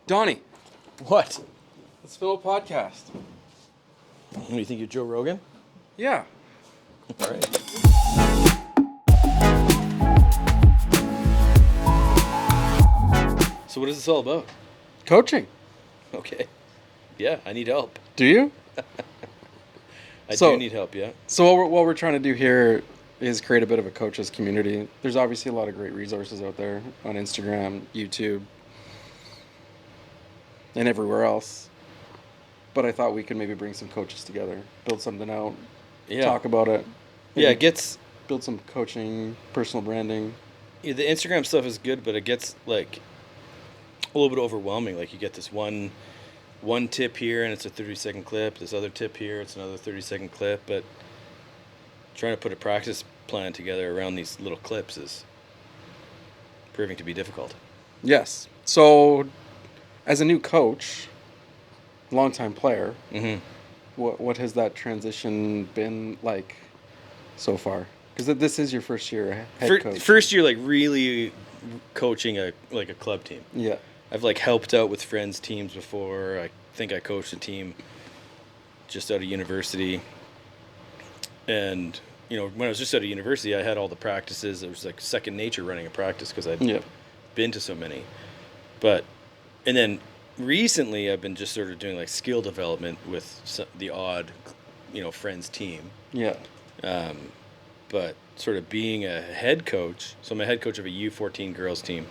Donny, What? let's film a podcast. You think you're Joe Rogan? Yeah. All right. So what is this all about? Coaching. Okay. Yeah, I need help. Do you? I So- do need help, yeah. So what we're trying to do here is create a bit of a coaches community. There's obviously a lot of great resources out there on Instagram, YouTube, and everywhere else. But I thought we could maybe bring some coaches together, build something out, Yeah. talk about it. Yeah, maybe it gets... build some coaching, personal branding. Yeah, the Instagram stuff is good, but it gets, like, a little bit overwhelming. Like, you get this one tip here, and it's a 30-second clip. This other tip here, it's another 30-second clip. But trying to put a practice plan together around these little clips is proving to be difficult. Yes. So, as a new coach, longtime player, Mm-hmm. what has that transition been like so far? Because this is your first year head coach. First year, like, really coaching a club team. Yeah. I've, like, helped out with friends' teams before. I think I coached a team just out of university. And, you know, when I was just out of university, I had all the practices. It was, like, second nature running a practice because I'd Yeah. been to so many. But, and then recently I've been just sort of doing, like, skill development with the odd, you know, friends' team. Yeah. But sort of being a head coach, so I'm a head coach of a U14 girls team.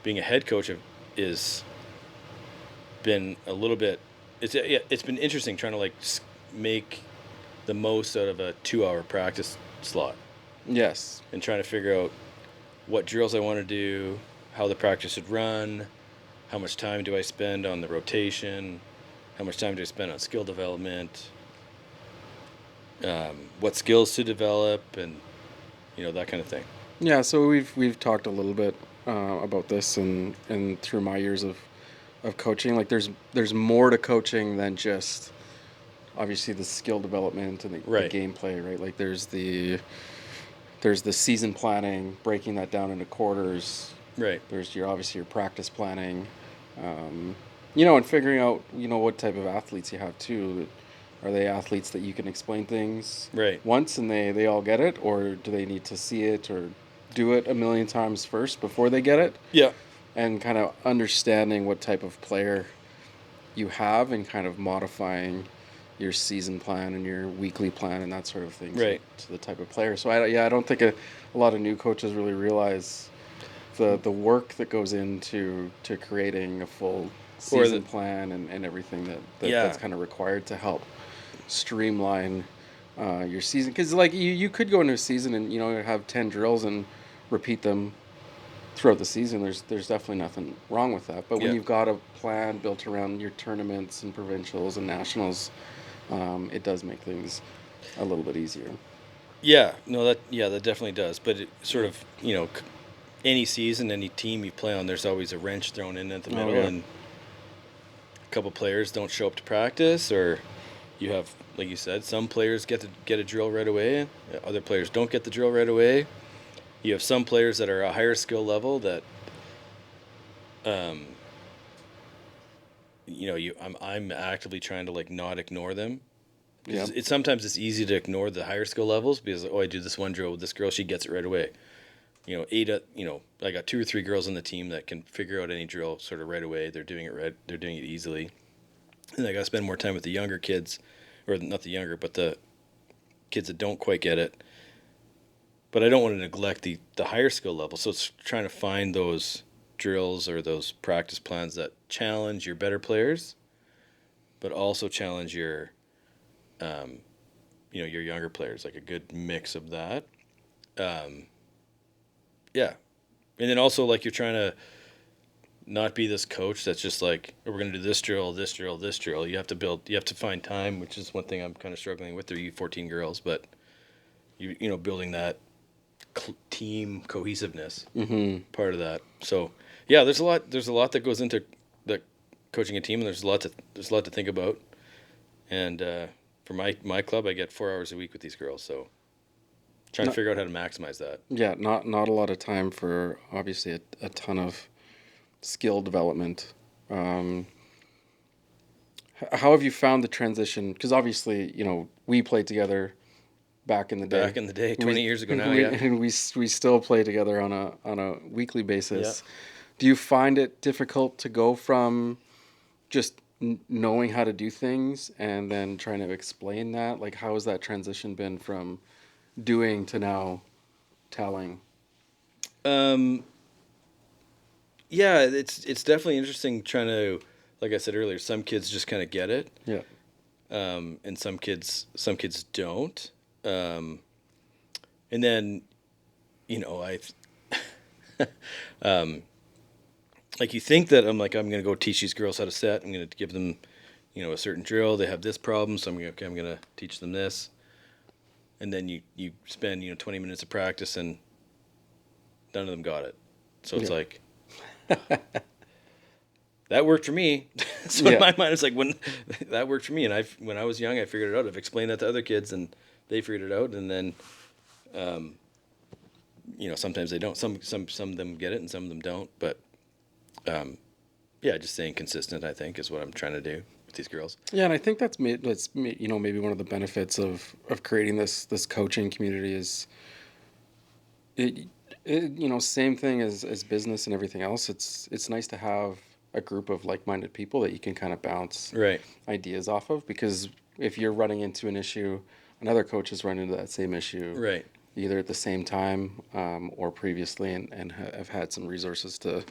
Being a head coach is been a little bit, it's been interesting trying to, like, make the most out of a 2-hour practice slot Yes. and trying to figure out what drills I want to do, how the practice should run, how much time do I spend on the rotation, how much time do I spend on skill development, what skills to develop, and, you know, that kind of thing. Yeah. So we've talked a little bit about this and through my years of coaching. Like there's more to coaching than just obviously the skill development and the Right. gameplay, right? Like there's the season planning, breaking that down into quarters. Right. There's obviously your practice planning, you know, and figuring out, you know, what type of athletes you have too. Are they athletes that you can explain things Right. once and they all get it, or do they need to see it or do it a million times first before they get it? Yeah. And kind of understanding what type of player you have and kind of modifying your season plan and your weekly plan and that sort of thing Right. to the type of player. So I don't think a lot of new coaches really realize the work that goes into creating a full season plan and everything that's kind of required to help streamline your season. Because like you could go into a season and, you know, have 10 drills and repeat them throughout the season. There's definitely nothing wrong with that. But when Yeah. you've got a plan built around your tournaments and provincials and nationals, it does make things a little bit easier. Yeah, no, that definitely does. But it sort of, you know, any season, any team you play on, there's always a wrench thrown in at the middle, yeah. and a couple players don't show up to practice, or you have, like you said, some players get a drill right away, other players don't get the drill right away. You have some players that are a higher skill level that, you know, I'm actively trying to, like, not ignore them. Yeah. It's sometimes it's easy to ignore the higher skill levels because, I do this one drill with this girl, she gets it right away. You know, I got 2 or 3 girls on the team that can figure out any drill sort of right away. They're doing it right. They're doing it easily. And I got to spend more time with the younger kids, or not the younger, but the kids that don't quite get it. But I don't want to neglect the higher skill level. So it's trying to find those drills or those practice plans that challenge your better players, but also challenge your, you know, your younger players, like a good mix of that. Yeah. And then also, like, you're trying to not be this coach that's just like, oh, we're going to do this drill, this drill, this drill. You have to find time, which is one thing I'm kind of struggling with. They're U14 girls, but you know, building that team cohesiveness, part of that. So yeah, there's a lot that goes into the coaching a team, and there's a lot to think about. And for my club, I get 4 hours a week with these girls, so trying to figure out how to maximize that. Yeah, not a lot of time for obviously a ton of skill development Um, how have you found the transition? Because obviously, we played together back in the day. Back in the day, 20 years ago now, and we still play together on a weekly basis. Yeah. Do you find it difficult to go from just knowing how to do things and then trying to explain that? Like, how has that transition been from doing to now telling? Yeah, it's definitely interesting trying to, like I said earlier, some kids just kind of get it. Yeah. And some kids don't. And then, I, like you think that I'm going to go teach these girls how to set. I'm going to give them, a certain drill. They have this problem, so I'm going to teach them this. And then you spend 20 minutes of practice and none of them got it. So it's like that worked for me. So in my mind, it's like when that worked for me, and when I was young, I figured it out. I've explained that to other kids, and they figured it out. And then, sometimes they don't. Some of them get it, and some of them don't. But just staying consistent, I think, is what I'm trying to do with these girls. Yeah, and I think that's maybe one of the benefits of creating this coaching community is same thing as business and everything else. It's nice to have a group of like-minded people that you can kind of bounce ideas off of, because if you're running into an issue, another coach has run into that same issue either at the same time or previously, and have had some resources to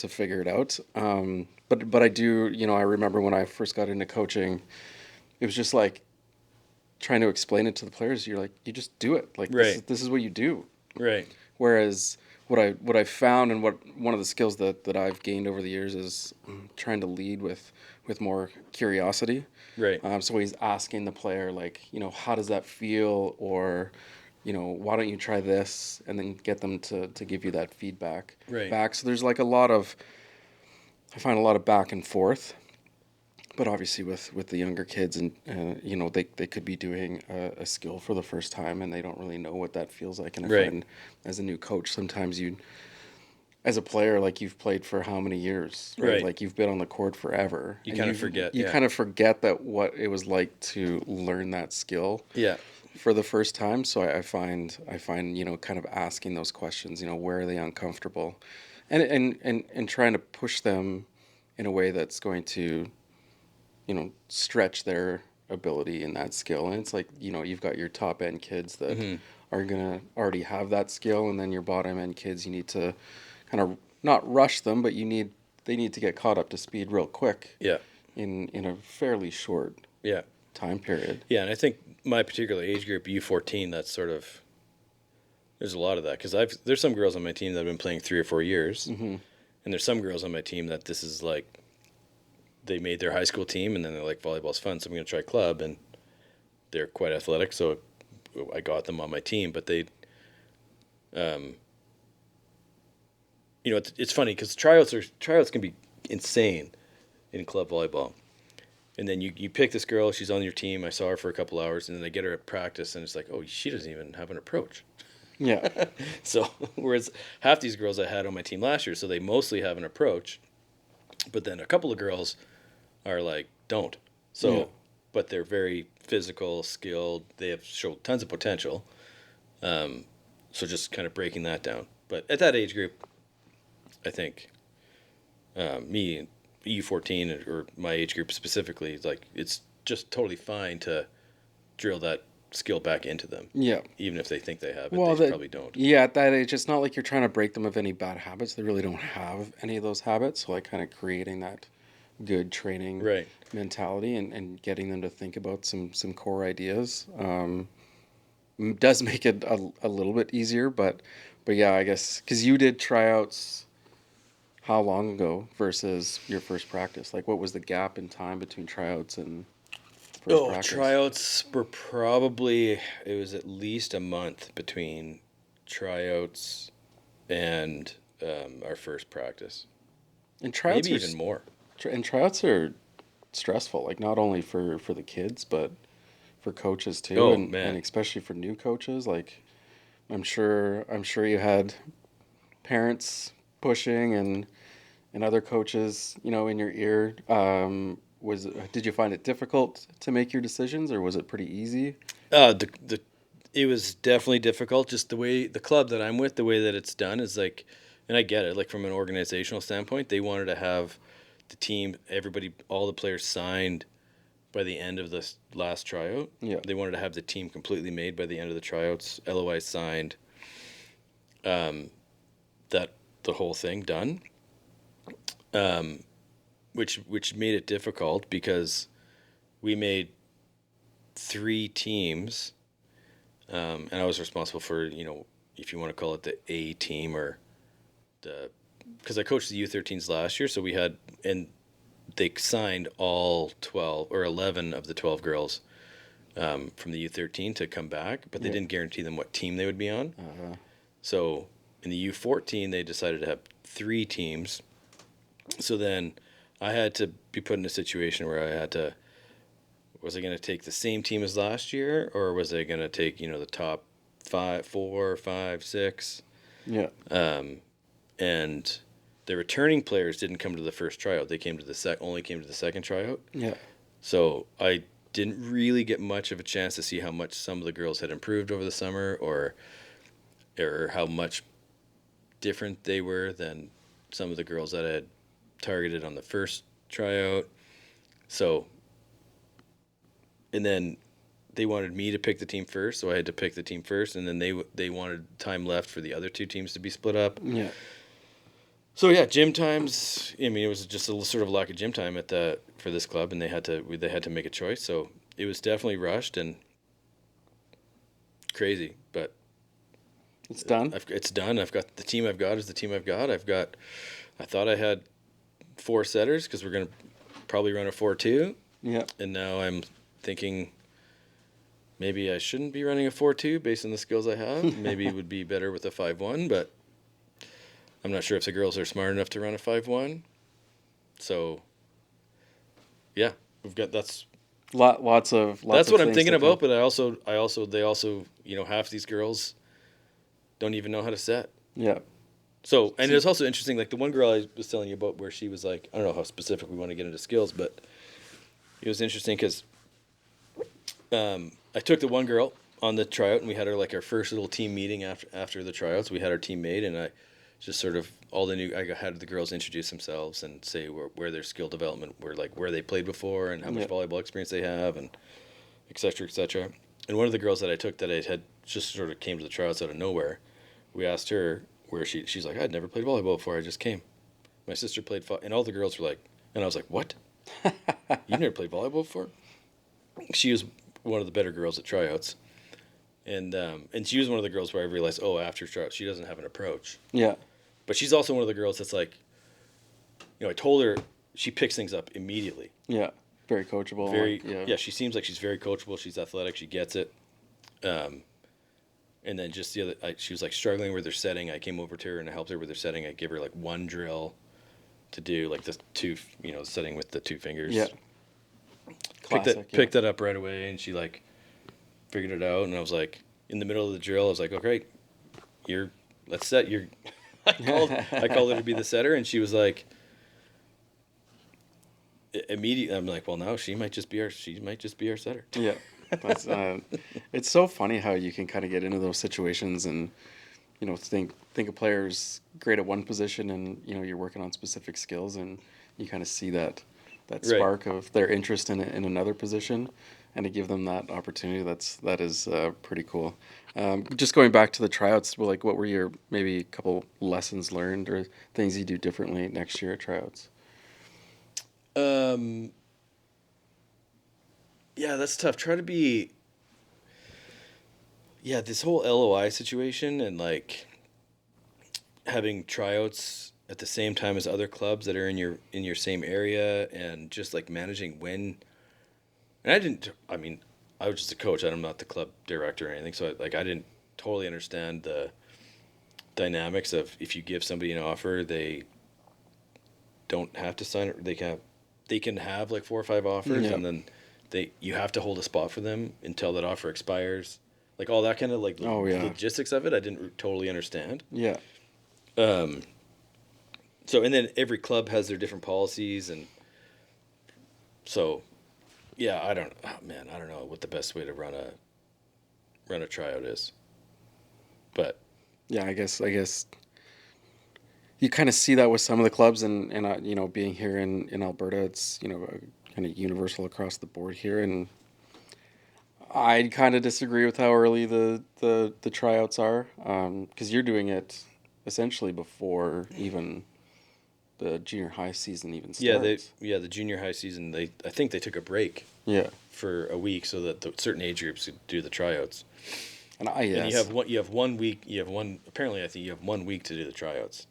figure it out. But I do, I remember when I first got into coaching, it was just like trying to explain it to the players. You're like, you just do it. Like this is what you do. Right. Whereas what I found, and one of the skills that I've gained over the years, is trying to lead with more curiosity. Right. So he's asking the player, like, how does that feel? Or, why don't you try this? And then get them to give you that feedback back. So there's like I find a lot of back and forth. But obviously with the younger kids, and they could be doing a skill for the first time, and they don't really know what that feels like. And I find as a new coach, sometimes as a player, like, you've played for how many years, right? Like, you've been on the court forever. You kind of forget. You kind of forget that what it was like to learn that skill. Yeah. For the first time. So I find kind of asking those questions. Where are they uncomfortable, and trying to push them in a way that's going to stretch their ability in that skill. And it's like, you've got your top end kids that are going to already have that skill. And then your bottom end kids, you need to kind of not rush them, but they need to get caught up to speed real quick. Yeah. In a fairly short time period. Yeah. And I think my particular age group, U14, that's sort of, there's a lot of that. Cause there's some girls on my team that have been playing 3 or 4 years. Mm-hmm. And there's some girls on my team that this is like, they made their high school team, and then they're like, volleyball's fun, so I'm going to try club, and they're quite athletic, so I got them on my team. But they, it's funny because tryouts can be insane in club volleyball, and then you pick this girl, she's on your team. I saw her for a couple hours, and then they get her at practice, and it's like, oh, she doesn't even have an approach. Yeah. So whereas half these girls I had on my team last year, so they mostly have an approach, but then a couple of girls are like, don't. So, but they're very physical, skilled. They have showed tons of potential. So just kind of breaking that down. But at that age group, I think me, U14, or my age group specifically, like, it's just totally fine to drill that skill back into them. Yeah. Even if they think they have it, they probably don't. Yeah, at that age, it's not like you're trying to break them of any bad habits. They really don't have any of those habits. So, like, kind of creating that good training mentality and getting them to think about some core ideas does make it a little bit easier. But yeah, I guess because you did tryouts how long ago versus your first practice? Like, what was the gap in time between tryouts and first practice? Tryouts were probably, it was at least a month between tryouts and our first practice. And tryouts maybe even more. And tryouts are stressful, like, not only for the kids, but for coaches too, and especially for new coaches. Like, I'm sure you had parents pushing and and other coaches, in your ear, did you find it difficult to make your decisions, or was it pretty easy? The it was definitely difficult. Just the way the club that I'm with, the way that it's done is like, and I get it. Like from an organizational standpoint, they wanted to have the team, everybody, all the players signed by the end of this last tryout. Yeah. They wanted to have the team completely made by the end of the tryouts, LOI signed, that the whole thing done. Which made it difficult because we made 3 teams, and I was responsible for, if you want to call it the A team or because I coached the U13s last year, so we had, and they signed all 12 or 11 of the 12 girls from the U13 to come back, but they didn't guarantee them what team they would be on. Uh-huh. So in the U14, they decided to have 3 teams. So then I had to be put in a situation where was I going to take the same team as last year, or was I going to take, the top 4, 5, 6? Yeah. And the returning players didn't come to the first tryout. They came to only came to the second tryout. Yeah. So I didn't really get much of a chance to see how much some of the girls had improved over the summer, or how much different they were than some of the girls that I had targeted on the first tryout. So, and then they wanted me to pick the team first, so I had to pick the team first, and then they wanted time left for the other 2 teams to be split up. Yeah. So yeah, gym times. I mean, it was just a sort of lack of gym time for this club, and they had to make a choice. So it was definitely rushed and crazy, but it's done. It's done. I've got the team I've got is the team I've got. I thought I had 4 setters because we're gonna probably run a 4-2. Yeah. And now I'm thinking maybe I shouldn't be running a 4-2 based on the skills I have. Maybe it would be better with a 5-1, but I'm not sure if the girls are smart enough to run a 5-1. So, yeah, that's lots of that's what I'm things thinking to about. But they also half these girls don't even know how to set. Yeah. So, and it's also interesting. Like the one girl I was telling you about, where she was like, I don't know how specific we want to get into skills, but it was interesting because I took the one girl on the tryout, and we had our first little team meeting after the tryouts. We had our team made, and I just sort of I had the girls introduce themselves and say where their skill development, where they played before and how much volleyball experience they have, and et cetera, et cetera. And one of the girls that I took that I had just sort of came to the tryouts out of nowhere, we asked her where she's like, I'd never played volleyball before, I just came. My sister played and all the girls were like, and I was like, what? You've never played volleyball before? She was one of the better girls at tryouts. And she was one of the girls where I realized, after tryouts, she doesn't have an approach. Yeah. But she's also one of the girls that's like, I told her she picks things up immediately. Yeah. Very coachable. She seems like she's very coachable. She's athletic. She gets it. And then just she was like struggling with her setting. I came over to her and I helped her with her setting. I gave her like one drill to do, like the 2, setting with the 2 fingers. Yeah. Classic, picked that up right away, and she like figured it out. And I was like, in the middle of the drill, I was like, okay, let's set. I called her to be the setter, and she was like, immediately. I'm like, well, now she might just be our setter. Yeah, that's it's so funny how you can kind of get into those situations and think a player's great at one position, and you're working on specific skills, and you kind of see that spark of their interest in another position, and to give them that opportunity, that is pretty cool. Just going back to the tryouts, what were your maybe a couple lessons learned or things you do differently next year at tryouts? Yeah, that's tough. Try to be. Yeah, this whole LOI situation and like having tryouts at the same time as other clubs that are in your same area, and just like managing when. And I was just a coach. I'm not the club director or anything, so I didn't totally understand the dynamics of if you give somebody an offer, they don't have to sign it. They can have like 4 or 5 offers, and then you have to hold a spot for them until that offer expires. Like all that kind of logistics of it, I didn't totally understand. Yeah. So, and then every club has their different policies, and so, yeah, I don't know what the best way to run a tryout is, but yeah, I guess you kind of see that with some of the clubs, and you know, being here in Alberta, it's, you know, kind of universal across the board here, and I kind of disagree with how early the tryouts are, because you're doing it essentially before even the junior high season even starts. the junior high season, I think they took a break Yeah, for a week so that the certain age groups could do the tryouts. and And you have 1 week. Apparently I think you have 1 week to do the tryouts.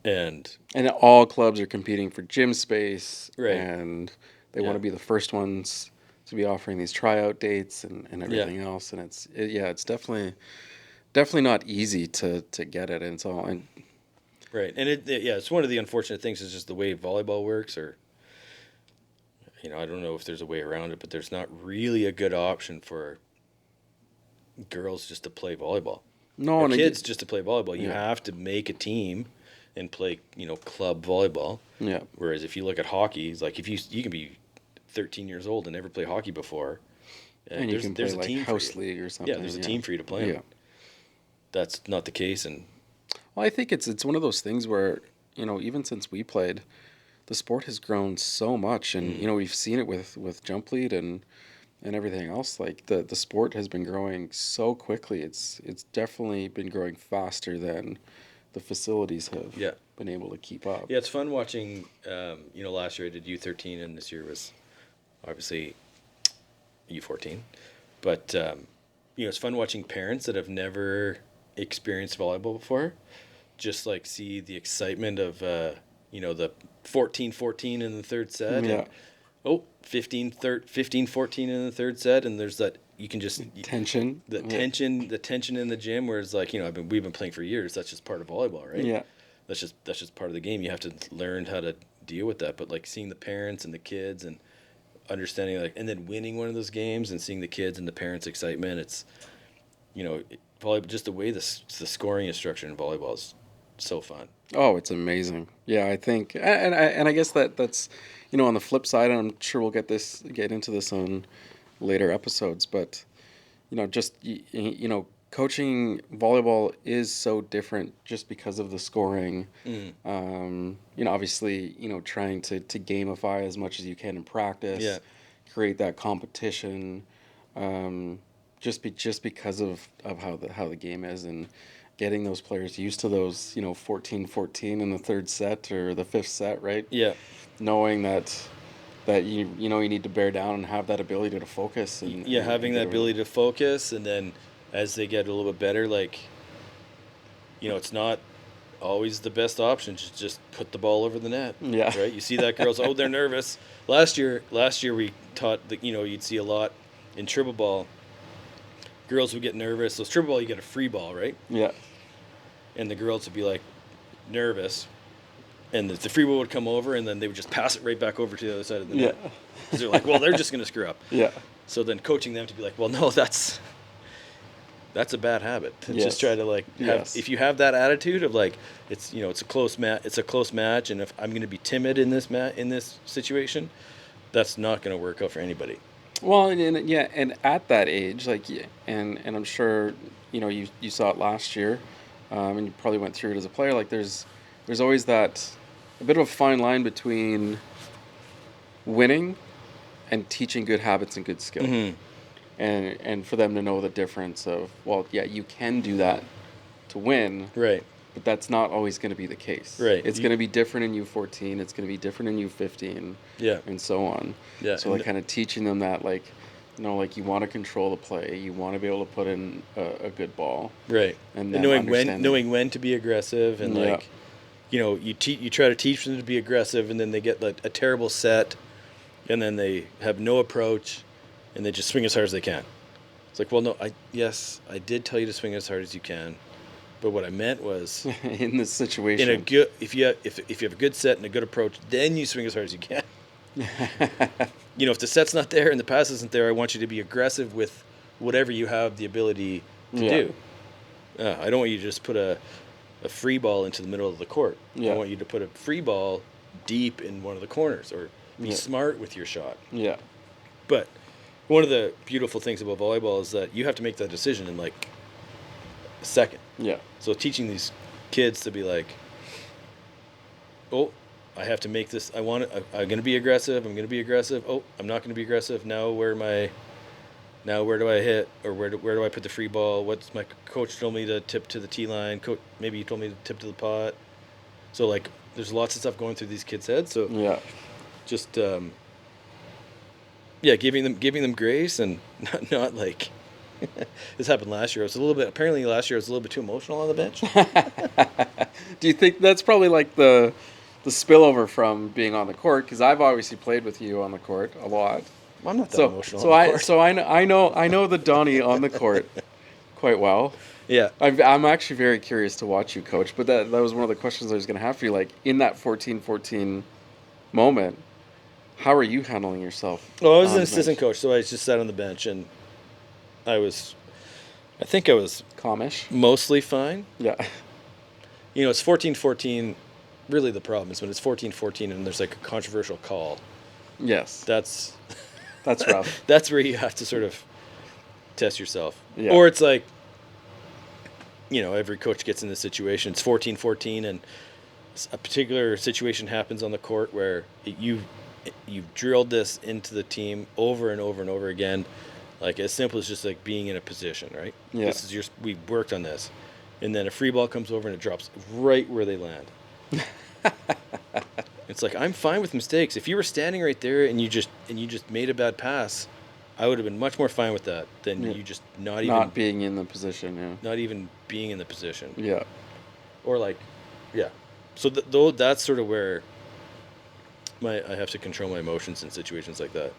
And all clubs are competing for gym space, Right. and they want to be the first ones to be offering these tryout dates and everything else, and it's definitely not easy to get it, and it's all. And right, and it's one of the unfortunate things is just the way volleyball works, or you know, I don't know if there's a way around it, but there's not really a good option for girls just to play volleyball. no, Or and kids just to play volleyball. You Yeah. have to make a team and play, you know, club volleyball. Yeah. Whereas if you look at hockey, it's like if you can be 13 years old and never play hockey before, And you can play there's a like team house for you. league or something. Yeah, there's a team for you to play. Yeah. That's not the case, and Well, I think it's one of those things where, you know, even since we played, the sport has grown so much, and you know, we've seen it with jump lead and everything else. Like the sport has been growing so quickly. It's definitely been growing faster than the facilities have been able to keep up. yeah, it's fun watching. You know, last year I did U13, and this year was obviously U14. But you know, it's fun watching parents that have never experienced volleyball before, just like see the excitement of you know, the 14-14 in the third set. Yeah. And, 15-14 in the third set, and there's that you can just Tension. the tension in the gym, where it's like, you know, we've been playing for years. That's just part of volleyball, right? Yeah. That's just part of the game. You have to learn how to deal with that. But like seeing the parents and the kids and understanding, like, and then winning one of those games and seeing the kids and the parents' excitement, it's, you know, volleyball, just the way the scoring is structured in volleyball is so fun. Oh, it's amazing. Yeah, I think, and I guess that's, you know, on the flip side, and I'm sure we'll get into this on later episodes, but, you know, just you know, coaching volleyball is so different just because of the scoring. You know, obviously, you know, trying to gamify as much as you can in practice. Yeah. Create that competition, just because of how the game is, and getting those players used to those, you know, 14-14 in the third set or the fifth set, right? Yeah. Knowing that you know, you need to bear down and have that ability to focus. And Having that ability to focus, and then as they get a little bit better, like, you know, it's not always the best option to just put the ball over the net. Yeah. Right? You see that girls, they're nervous. Last year we taught that, you know, you'd see a lot in triple ball. Girls would get nervous. So triple ball, you get a free ball, right? Yeah. And the girls would be like nervous, and the free ball would come over, and then they would just pass it right back over to the other side of the net. Because they're like, well, they're just going to screw up. Yeah. So then coaching them to be like, well, no, that's a bad habit. To just try to like have, if you have that attitude of like, it's, you know, it's a close match, and if I'm going to be timid in this situation, that's not going to work out for anybody. Well, and at that age, like, and I'm sure, you know, you saw it last year, and you probably went through it as a player. Like, there's always that a bit of a fine line between winning and teaching good habits and good skill. Mm-hmm. And for them to know the difference of, well, yeah, you can do that to win, right? But that's not always going to be the case, right? It's going to be different in U14. It's going to be different in U15, and so on. Yeah. So like kind of teaching them that, like, you know, like, you want to control the play, you want to be able to put in a good ball, right? And knowing when to be aggressive, and like, you know, you try to teach them to be aggressive, and then they get like a terrible set, and then they have no approach, and they just swing as hard as they can. It's like, well, no, I did tell you to swing as hard as you can, but what I meant was in this situation, if you have a good set and a good approach, then you swing as hard as you can. You know, if the set's not there and the pass isn't there, I want you to be aggressive with whatever you have the ability to do. I don't want you to just put a a free ball into the middle of the court. Yeah. I want you to put a free ball deep in one of the corners, or be smart with your shot. Yeah. But one of the beautiful things about volleyball is that you have to make that decision in like a second. Yeah. So teaching these kids to be like, oh, I have to make this. I'm going to be aggressive. I'm going to be aggressive. Oh, I'm not going to be aggressive. Now where do I hit, or where do I put the free ball? What's my coach told me to tip to the tee line? Maybe he told me to tip to the pot. So like, there's lots of stuff going through these kids' heads. So yeah, just giving them grace, and not like this happened last year. Apparently last year I was a little bit too emotional on the bench. Do you think that's probably like the spillover from being on the court? Because I've obviously played with you on the court a lot. I'm not that emotional. So I know the Donny on the court quite well. Yeah, I'm actually very curious to watch you coach. But that was one of the questions I was going to have for you. Like, in that 14-14 moment, how are you handling yourself? Well, I was an assistant coach, so I just sat on the bench, and I think I was calmish, mostly fine. Yeah. It's 14-14. Really, the problem is when it's 14-14 and there's like a controversial call. Yes. That's rough. That's where you have to sort of test yourself. Yeah. Or it's like, every coach gets in this situation. It's 14-14, and a particular situation happens on the court where you've drilled this into the team over and over and over again. Like, as simple as just like being in a position, right? Yeah. We've worked on this. And then a free ball comes over and it drops right where they land. It's like, I'm fine with mistakes. If you were standing right there and you just made a bad pass, I would have been much more fine with that than you just not being in the position. Yeah. Not even being in the position. Yeah. Or like, yeah. So though that's sort of where I have to control my emotions in situations like that.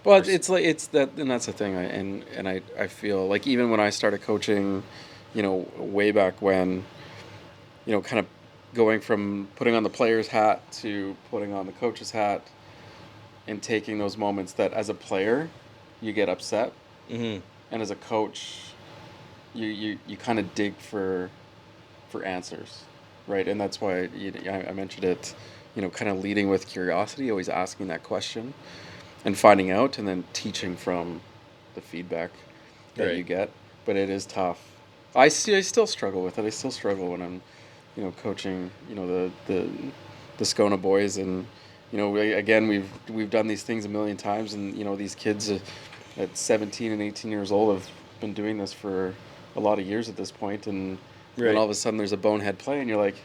Well, it's that, and that's the thing. I feel like even when I started coaching, way back when, kind of going from putting on the player's hat to putting on the coach's hat, and taking those moments that as a player you get upset, mm-hmm. and as a coach you kind of dig for answers, right? And that's why I mentioned it, kind of leading with curiosity, always asking that question and finding out, and then teaching from the feedback that you get. But it is tough. I still struggle with it. I still struggle when I'm coaching, the Skona boys, and we've done these things a million times, and these kids at 17 and 18 years old have been doing this for a lot of years at this point, and then all of a sudden there's a bonehead play, and you're like,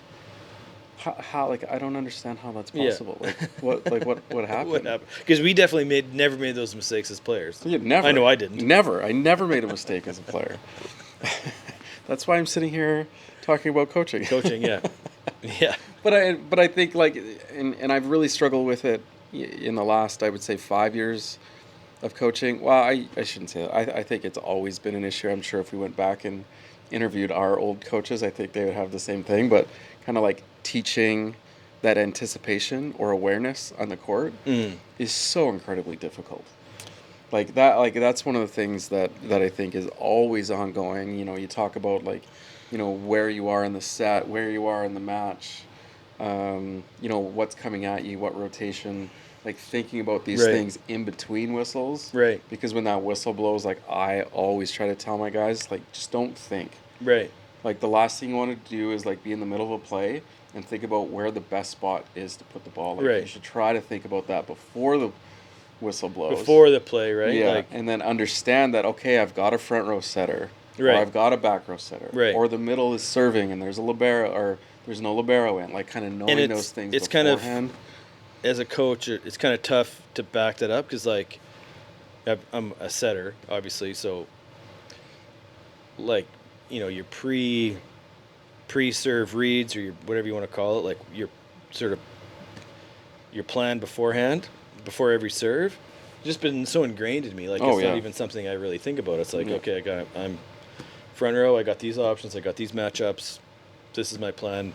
how like, I don't understand how that's possible. Yeah. What happened? What happened? Because we definitely never made those mistakes as players. Yeah, never. I know I didn't. Never. I never made a mistake as a player. That's why I'm sitting here talking about coaching. Coaching, yeah. Yeah. But I think, like, and I've really struggled with it in the last, I would say, 5 years of coaching. Well, I shouldn't say that. I think it's always been an issue. I'm sure if we went back and interviewed our old coaches, I think they would have the same thing. But kind of like teaching that anticipation or awareness on the court is so incredibly difficult. Like that's one of the things that I think is always ongoing. You talk about, like, where you are in the set, where you are in the match, what's coming at you, what rotation, like thinking about these things in between whistles. Right. Because when that whistle blows, like, I always try to tell my guys, like, just don't think. Right. Like, the last thing you want to do is, like, be in the middle of a play and think about where the best spot is to put the ball. Like, you should try to think about that before the whistle blows. Before the play, right? Yeah, like, and then understand that, okay, I've got a front row setter. Or I've got a back row setter. Right. Or the middle is serving and there's a libero, or there's no libero in. Like, kind of knowing those things beforehand. Kind of, as a coach, it's kind of tough to back that up, because, like, I'm a setter, obviously, so, like, your pre-serve reads, or your whatever you want to call it, like your sort of your plan beforehand, before every serve, just been so ingrained in me. Like, it's not even something I really think about. It's like, okay, I'm front row, I got these options, I got these matchups, this is my plan.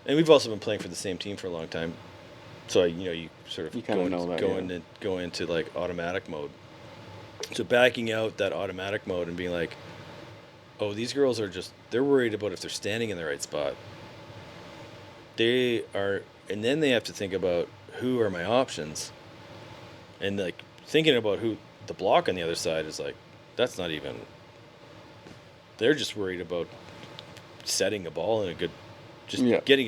And we've also been playing for the same team for a long time, so you sort of go into like automatic mode. So backing out that automatic mode and being like, oh, these girls are just They're worried about if they're standing in the right spot. They are, and then they have to think about who are my options, and like thinking about who the block on the other side is like, that's not even. They're just worried about setting a ball in a good, just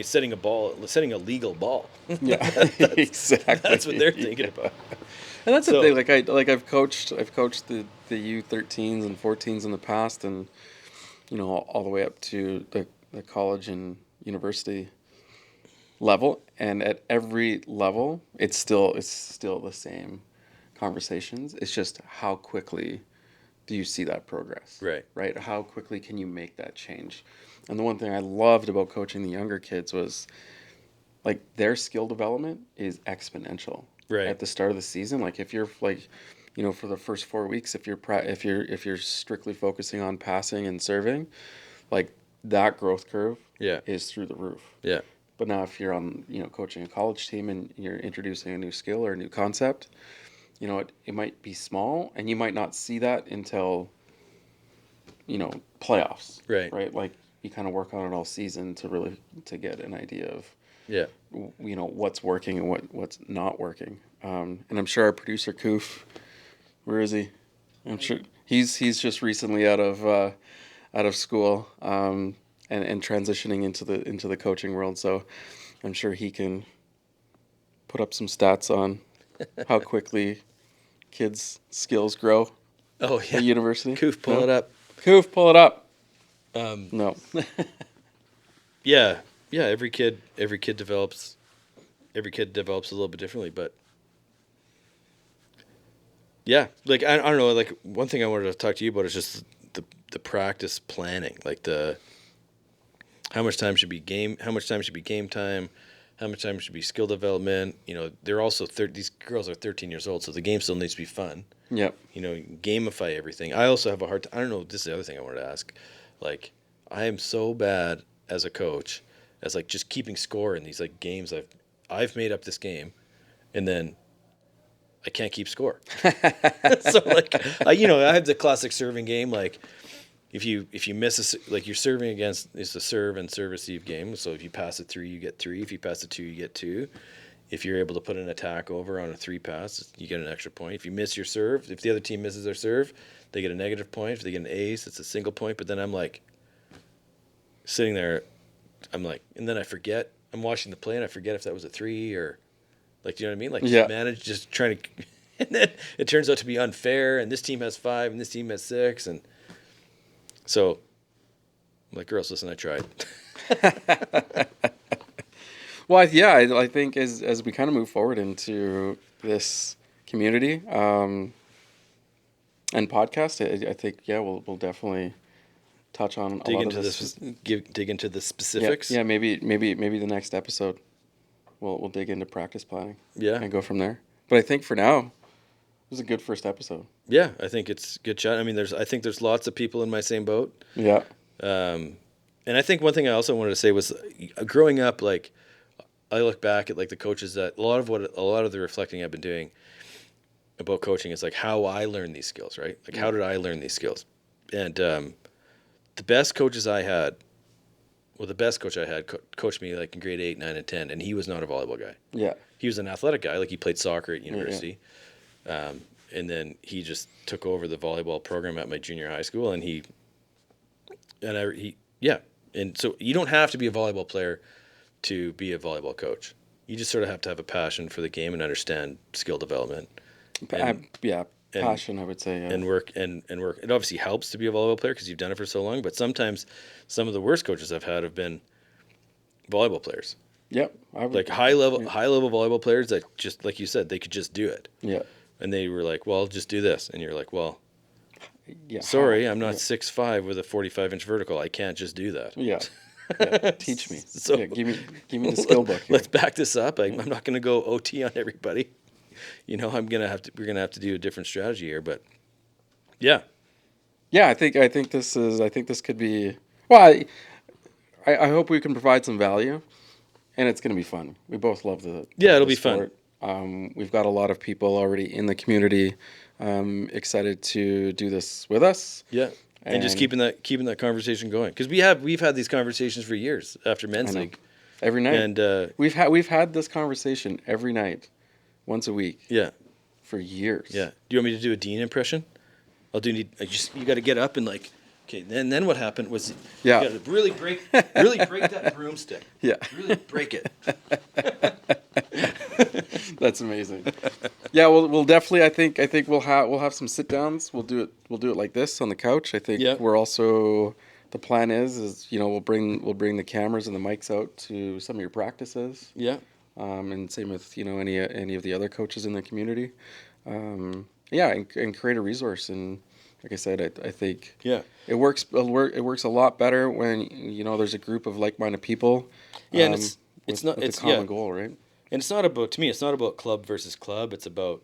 setting a legal ball. Yeah, exactly. That's what they're thinking about. And that's the thing. I've coached the U13s and 14s in the past, and all the way up to the college and university level. And at every level, it's still the same conversations. It's just how quickly do you see that progress? Right. How quickly can you make that change? And the one thing I loved about coaching the younger kids was like their skill development is exponential. Right. At the start of the season, like if you're like, for the first 4 weeks, if you're strictly focusing on passing and serving, like that growth curve is through the roof. Yeah. But now if you're on, coaching a college team and you're introducing a new skill or a new concept, it might be small and you might not see that until, playoffs. Right. Like you kind of work on it all season to get an idea of, what's working and what's not working. And I'm sure our producer Koof, where is he? I'm sure he's just recently out of school, and transitioning into the coaching world. So I'm sure he can put up some stats on how quickly kids' skills grow. Oh yeah, at university. Koof, pull it up. Koof, pull it up. No. Yeah. Every kid develops a little bit differently, but yeah, like I don't know. Like one thing I wanted to talk to you about is just the practice planning, like how much time should be game time, how much time should be skill development. They're also these girls are 13 years old, so the game still needs to be fun. Yep. Gamify everything. I also have a hard time. I don't know. This is the other thing I wanted to ask. Like, I am so bad as a coach as like just keeping score in these like games. I've made up this game, and then I can't keep score. So like I have the classic serving game. Like if you miss like you're serving against, it's a serve and serve receive game. So if you pass a 3, you get 3. If you pass a 2, you get 2. If you're able to put an attack over on a 3 pass, you get an extra point. If you miss your serve, if the other team misses their serve, they get a negative point. If they get an ace, it's a single point. But then I'm like sitting there, I'm like, and then I forget. I'm watching the play and I forget if that was a 3 or, like, do you know what I mean? Like, just trying to, and then it turns out to be unfair. And this team has 5 and this team has 6, and so I'm like, girls, listen, I tried. Well, I think as we kind of move forward into this community and podcast, I think we'll definitely touch on dig into the specifics. Yeah, maybe the next episode we'll dig into practice planning. Yeah, and go from there. But I think for now, it was a good first episode. Yeah, I think it's a good chat. I mean, I think there's lots of people in my same boat. Yeah. And I think one thing I also wanted to say was, growing up, like, I look back at like the coaches that a lot of the reflecting I've been doing about coaching is like how I learned these skills, right? Like, how did I learn these skills? And the best coach I had coached me like in grade 8, 9, and 10, and he was not a volleyball guy. Yeah. He was an athletic guy, like he played soccer at university. Yeah. And then he just took over the volleyball program at my junior high school, and and so you don't have to be a volleyball player to be a volleyball coach. You just sort of have to have a passion for the game and understand skill development. Passion, I would say. Yeah. And work. It obviously helps to be a volleyball player because you've done it for so long, but sometimes some of the worst coaches I've had have been volleyball players. Yep. Like high level volleyball players that, just like you said, they could just do it. Yeah. And they were like, well, just do this. And you're like, well, sorry, I'm not 6'5" with a 45-inch vertical. I can't just do that. Yeah. Teach me. So give me the skill book here. Let's back this up. I'm not going to go OT on everybody. We're gonna have to do a different strategy here. But yeah. I think this could be. Well, I hope we can provide some value, and it's gonna be fun. We both love the. Yeah, it'll be sport. Fun. We've got a lot of people already in the community excited to do this with us. Yeah. And just keeping that conversation going, because we've had these conversations for years after men's league, every night, and we've had this conversation every night, once a week. Yeah, for years. Yeah. Do you want me to do a Dean impression? You got to get up and like. Okay, then what happened was you got to really break that broomstick. Yeah, really break it. That's amazing. Yeah, we'll definitely. I think we'll have some sit downs. We'll do it like this on the couch. I think we're also, the plan is we'll bring the cameras and the mics out to some of your practices. Yeah. And same with any of the other coaches in the community. And create a resource. And like I said, I think it works a lot better when there's a group of like-minded people. Yeah, and it's a common goal, right? And it's not about club versus club. It's about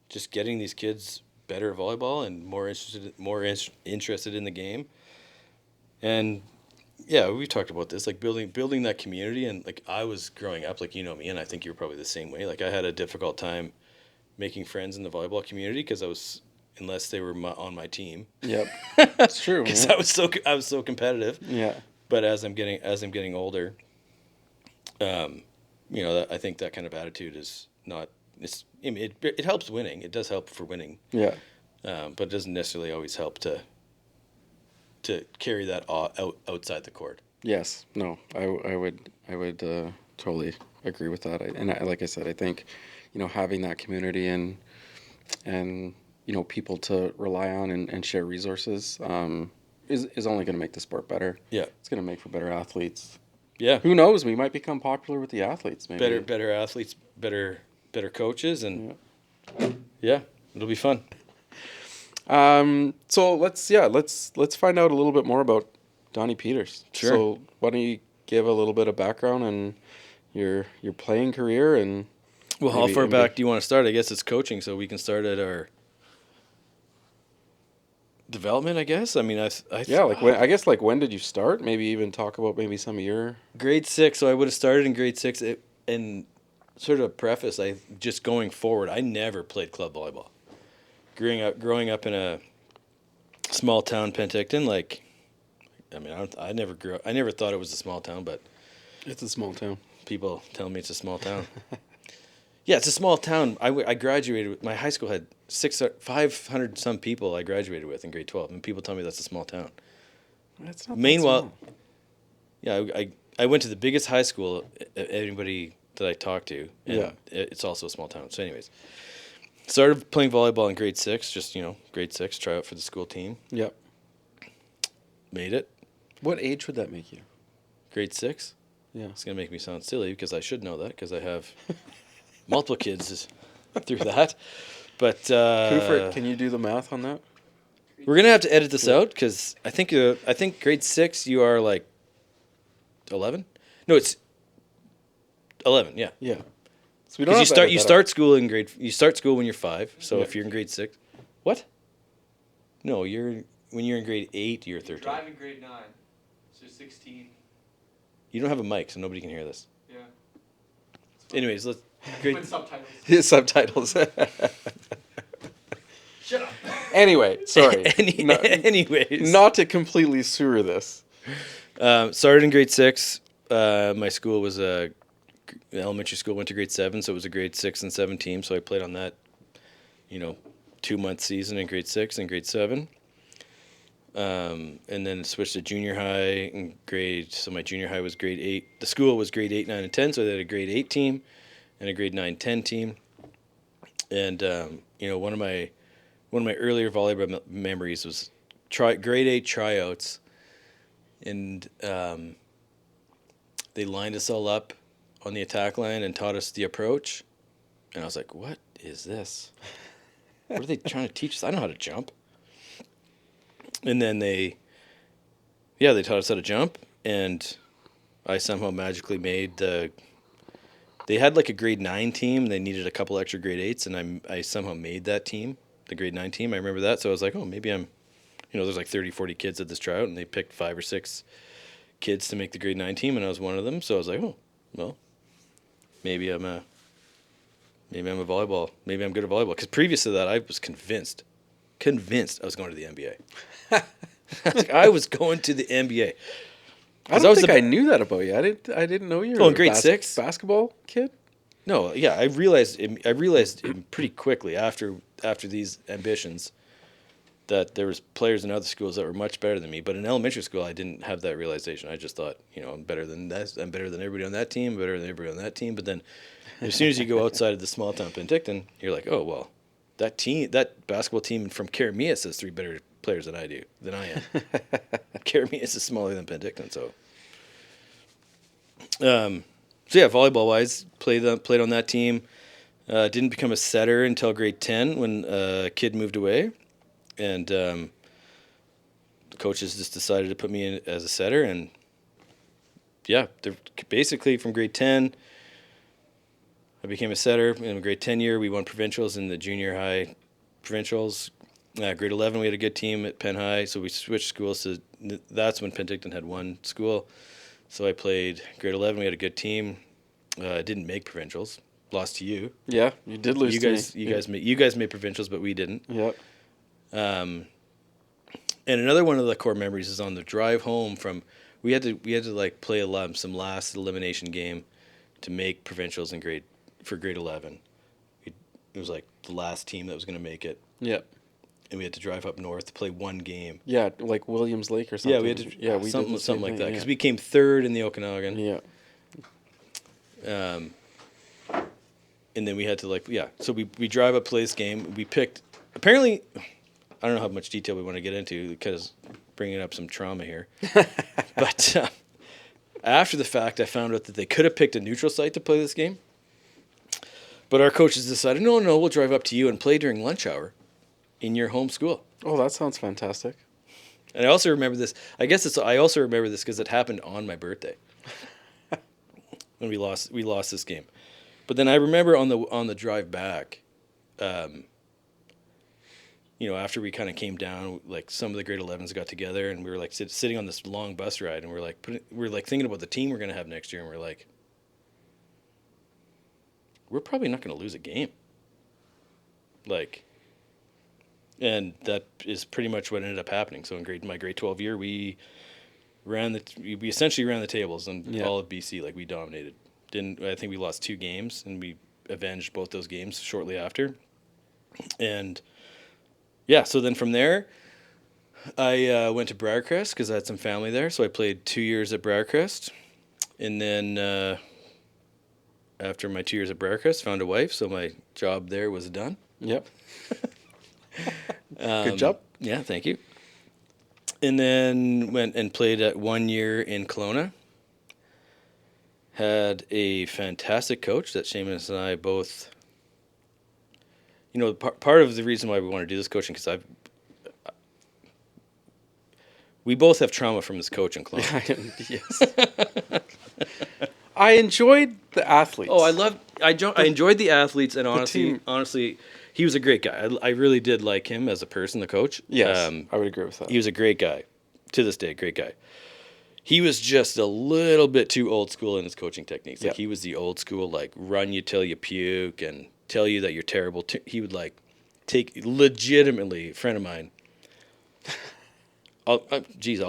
just getting these kids better at volleyball and more interested in the game. And yeah, we talked about this, like building that community. And like I was growing up, like me, and I think you were probably the same way. Like I had a difficult time making friends in the volleyball community because unless they were on my team. Yep, that's true. Because I was so competitive. Yeah. But as I'm getting older, I think that kind of attitude is not. It helps winning. It does help for winning. Yeah. But it doesn't necessarily always help to carry that outside the court. Yes. No. I would totally agree with that. Like I said, I think, having that community and people to rely on and share resources is only going to make the sport better. Yeah. It's going to make for better athletes. Yeah. Who knows? We might become popular with the athletes. Maybe better athletes, better coaches, and yeah, it'll be fun. So let's find out a little bit more about Donny Peters. Sure. So why don't you give a little bit of background on your playing career and. Well, how far back do you want to start? I guess it's coaching, so we can start at our development, I guess. I mean, when did you start? Maybe even talk about maybe some of your grade 6. So I would have started in grade 6. And sort of preface, just going forward, I never played club volleyball. Growing up in a small town, Penticton, I never thought it was a small town, but it's a small town. People tell me it's a small town. Yeah, it's a small town. I graduated. My high school had 500 some people I graduated with in grade 12, and people tell me that's a small town. That's not. Meanwhile, I went to the biggest high school anybody that I talked to, and it's also a small town. So, anyways, started playing volleyball in grade 6. Just grade 6, try out for the school team. Yep. Made it. What age would that make you? Grade 6. Yeah. It's gonna make me sound silly because I should know that because I have. Multiple kids through that, but can you do the math on that? We're gonna have to edit this out because I think grade 6 you are like 11. No, it's 11. Yeah. Yeah. So we don't. You start school when you're 5. So if you're in grade 6, what? No, when you're in grade 8, you're 13. Driving grade 9, so 16. You don't have a mic, so nobody can hear this. Yeah. Anyways, let's. Great. With subtitles. His subtitles. Shut up. Anyway, sorry. Anyways. Not to completely sewer this. Started in grade 6. My school was elementary school, went to grade 7, so it was a grade 6 and 7 team. So I played on that, 2-month season in grade 6 and grade 7. And then switched to junior high so my junior high was grade 8. The school was grade 8, 9, and 10, so they had a grade 8 team and a grade 9-10 team. And one of my earlier volleyball memories was grade 8 tryouts, and they lined us all up on the attack line and taught us the approach. And I was like, what is this? What are they trying to teach us? I know how to jump. And then they taught us how to jump, and I somehow magically made they had like a grade 9 team. They needed a couple extra grade 8s, and I somehow made that team, the grade 9 team. I remember that. So I was like, oh, maybe I'm, there's like 30, 40 kids at this tryout, and they picked 5 or 6 kids to make the grade 9 team, and I was one of them. So I was like, oh, well, maybe I'm good at volleyball. Because previous to that, I was convinced convinced I was going to the NBA. I was going to the NBA. I don't think I knew that about you. I didn't know you were in grade 6 basketball kid. No, yeah, I realized pretty quickly after these ambitions that there was players in other schools that were much better than me. But in elementary school, I didn't have that realization. I just thought, I'm better than that. I'm better than everybody on that team. Better than everybody on that team. But then, as soon as you go outside of the small town Penticton, you're like, oh well, that basketball team from Karamias has 3 better players than I am. Karamias is smaller than Penticton, so. So yeah, volleyball wise, played on that team. Didn't become a setter until grade 10 when a kid moved away, and the coaches just decided to put me in as a setter. And yeah, basically from grade 10, I became a setter. In grade 10 year, we won provincials in the junior high provincials. Grade 11, we had a good team at Penn High, so we switched schools that's when Penticton had one school. So I played grade 11. We had a good team. Didn't make provincials. Lost to you. Yeah, you did lose to me. You guys made provincials, but we didn't. Yep. And another one of the core memories is on the drive home from. We had to like play some last elimination game to make provincials for grade 11. It was like the last team that was going to make it. Yep. And we had to drive up north to play one game. Yeah, like Williams Lake or something. Yeah, we had to. Yeah, we something did something like that because yeah. we came third in the Okanagan. Yeah. And then we had to so we drive up, play this game. We picked, apparently, I don't know how much detail we want to get into because bringing up some trauma here. But after the fact, I found out that they could have picked a neutral site to play this game. But our coaches decided, no, we'll drive up to you and play during lunch hour in your home school. Oh, that sounds fantastic. And I also remember this. I also remember this because it happened on my birthday when we lost this game. But then I remember on the drive back, after we kind of came down, like some of the grade 11s got together and we were like sitting on this long bus ride and we're like thinking about the team we're gonna have next year and we're like, we're probably not gonna lose a game. And that is pretty much what ended up happening. So in my grade 12 year, we essentially ran the tables in all of BC. Like we dominated. I think we lost 2 games and we avenged both those games shortly after. And yeah, so then from there, I went to Briarcrest because I had some family there. So I played 2 years at Briarcrest, and then after my 2 years at Briarcrest, found a wife. So my job there was done. Yep. Good job. Yeah, thank you. And then went and played at 1 year in Kelowna. Had a fantastic coach that Shamus and I both. Part of the reason why we want to do this coaching because we both have trauma from this coach in Kelowna. Yes. I enjoyed the athletes. Oh, I enjoyed the athletes, and honestly, he was a great guy. I really did like him as a person, the coach. Yes, I would agree with that. He was a great guy. To this day, great guy. He was just a little bit too old school in his coaching techniques. Like he was the old school, run you till you puke and tell you that you're terrible. He would take legitimately, a friend of mine. I'll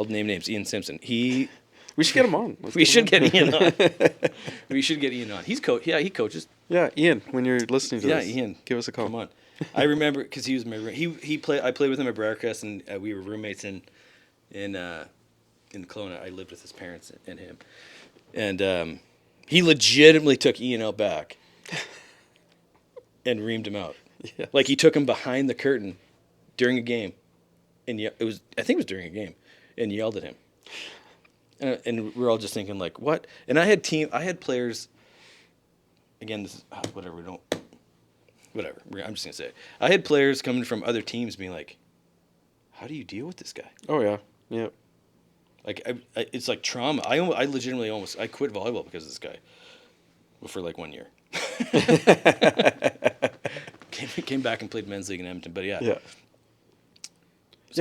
name names. Ian Simpson. We should get him on. We should get Ian on. We should get Ian on. He coaches. Yeah, Ian, when you're listening to this, Ian, give us a call. Come on. I remember because he was my I played with him at Briarcrest, and we were roommates in Kelowna. I lived with his parents and him, and he legitimately took Ian out back and reamed him out. Yeah. Like he took him behind the curtain during a game, and I think it was during a game, and yelled at him. And we're all just thinking what? And I had players. Again, this is whatever. Whatever. I'm just gonna say it. I had players coming from other teams being like, "How do you deal with this guy?" Oh yeah, yeah. It's like trauma. I legitimately I quit volleyball because of this guy. For 1 year. Came back and played men's league in Edmonton, but yeah. Yeah.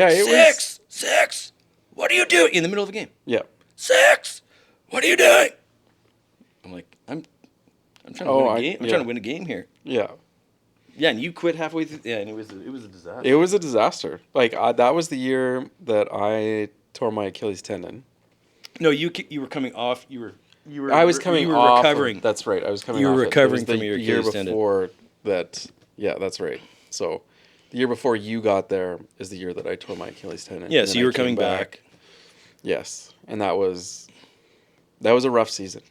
It was 6. What are you doing in the middle of a game? Yeah. 6. What are you doing? I'm like, I'm trying to win a game. I'm trying to win a game here. Yeah. Yeah, and you quit halfway through. Yeah, and it was a disaster. It was a disaster. Like that was the year that I tore my Achilles tendon. No, you were coming off. I was coming you were off. recovering. That's right. I was coming You off. were recovering it was from your year Achilles tendon. before that. Yeah, that's right. So, the year before you got there is the year that I tore my Achilles tendon. Yeah, And so then you I were came coming back. Yes, and that was a rough season.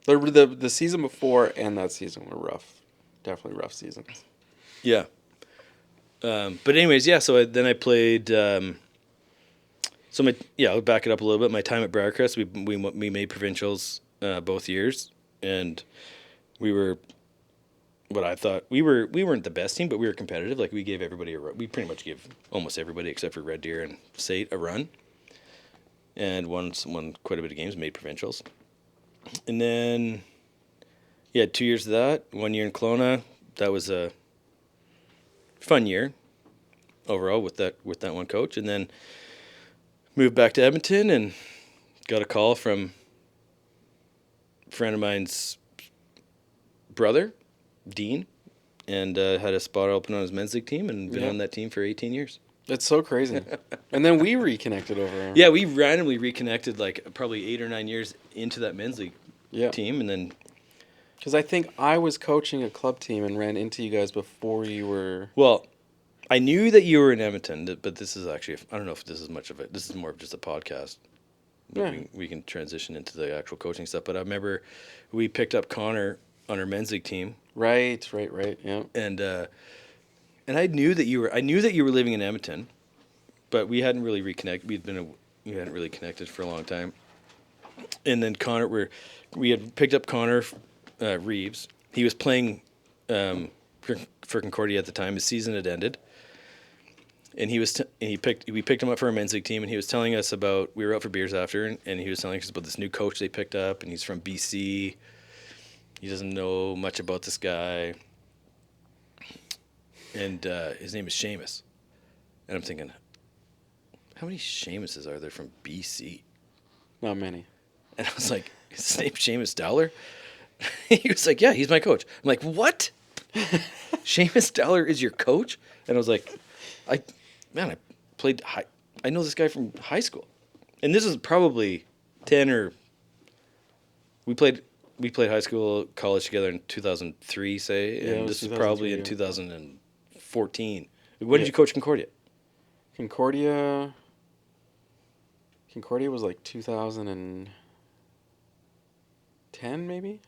The season before and that season were rough. Definitely rough seasons. Yeah. But anyways, yeah. So then I played. I'll back it up a little bit. My time at Briarcrest, we made provincials both years, and we were what I thought we weren't the best team, but we were competitive. Like we gave everybody a run. We pretty much gave almost everybody except for Red Deer and Sate a run, and won quite a bit of games, made provincials, and then 2 years of that. 1 year in Kelowna. That was a fun year overall with that one coach, and then moved back to Edmonton and got a call from a friend of mine's brother, Dean, and had a spot open on his men's league team and been on that team for 18 years. It's so crazy. And then we reconnected over. Yeah, we randomly reconnected like probably 8 or 9 years into that men's league team, and then because I think I was coaching a club team and ran into you guys before you were. Well, I knew that you were in Edmonton, but this is actually, I don't know if this is much of it. This is more of just a podcast. Yeah. We can transition into the actual coaching stuff. But I remember we picked up Connor on our men's league team. Right, yeah. And I knew that you were living in Edmonton, but we hadn't really reconnected. We hadn't really connected for a long time. And then we had picked up Connor Reeves. He was playing for Concordia at the time. His season had ended. And we picked him up for our men's league team, and he was telling us about, we were out for beers after, and he was telling us about this new coach they picked up, and he's from BC. He doesn't know much about this guy. And his name is Shamus. And I'm thinking, how many Shamuses are there from BC? Not many. And I was like, is his name Shamus Dowler? He was like, yeah, he's my coach. I'm like, what? Shamus Dowler is your coach? And I was like, I know this guy from high school. And this is probably 10 or... We played high school, college together in 2003, say. Yeah, and this is probably in 2014. When did you coach Concordia? Concordia was like 2010, maybe?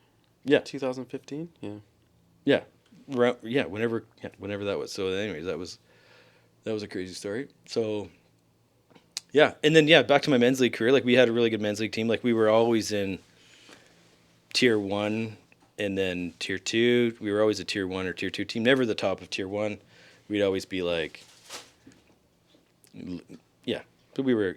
Yeah. 2015? Yeah. Yeah. Whenever that was. So anyways, that was a crazy story. So yeah, and then back to my men's league career. Like we had a really good men's league team. Like we were always in tier 1 and then tier 2. We were always a tier 1 or tier 2 team. Never the top of tier 1. We'd always be like, but we were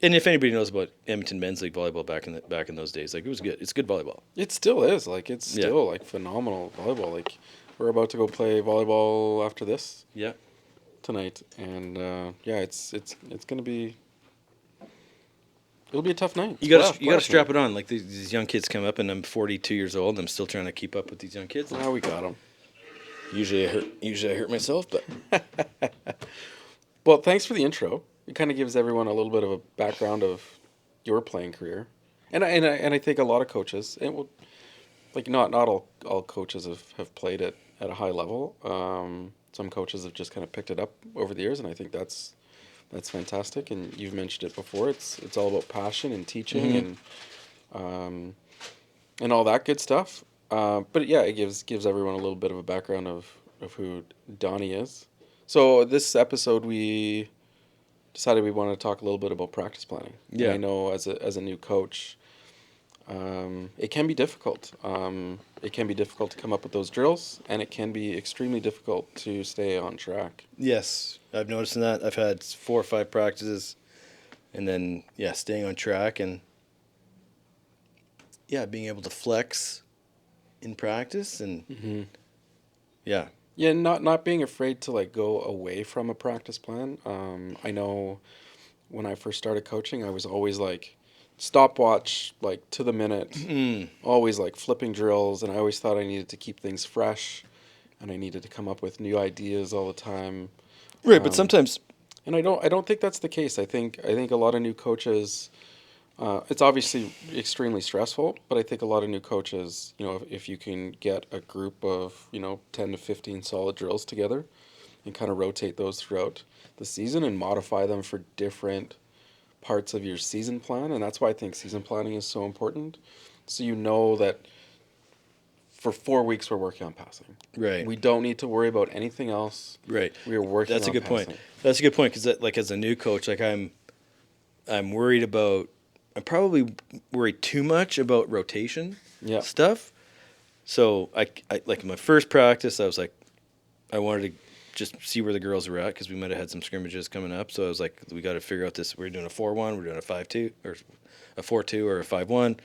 And if anybody knows about Edmonton men's league volleyball back in those days, like it was good. It's good volleyball. It still is. Like it's still like phenomenal volleyball. Like we're about to go play volleyball after this. Yeah. Tonight, and it's gonna be. It'll be a tough night. You gotta strap it on. Like these young kids come up, and I'm 42 years old, and I'm still trying to keep up with these young kids. We got them. Usually I hurt myself, but. Well, thanks for the intro. It kind of gives everyone a little bit of a background of your playing career, and I think a lot of coaches, not all coaches have played it at a high level. Some coaches have just kind of picked it up over the years, and I think that's fantastic. And you've mentioned it before. It's all about passion and teaching and all that good stuff. But yeah, it gives everyone a little bit of a background of who Donny is. So this episode we decided we wanted to talk a little bit about practice planning. Yeah, and I know as a new coach, it can be difficult. It can be difficult to come up with those drills, and it can be extremely difficult to stay on track. Yes, I've noticed that. I've had 4 or 5 practices, and then staying on track and being able to flex in practice and not being afraid to like go away from a practice plan. I know when I first started coaching, I was always like stopwatch, like to the minute, always like flipping drills, and I always thought I needed to keep things fresh. and I needed to come up with new ideas all the time. Right, but sometimes, and I don't think that's the case. I think a lot of new coaches. It's obviously extremely stressful, but I think a lot of new coaches, if you can get a group of 10 to 15 solid drills together, and kind of rotate those throughout the season and modify them for different parts of your season plan, and that's why I think season planning is so important. So that for 4 weeks we're working on passing. right, We don't need to worry about anything else. right. We are working. That's a on good passing. point. That's a good point because, like, as a new coach, like I'm worried about. I'm probably worried too much about rotation stuff. So I like my first practice, I was like, I wanted to just see where the girls were at because we might have had some scrimmages coming up. So I was like, we got to figure out this. We're doing a 4-1, we're doing a 5-2, or a 4-2, or a 5-1.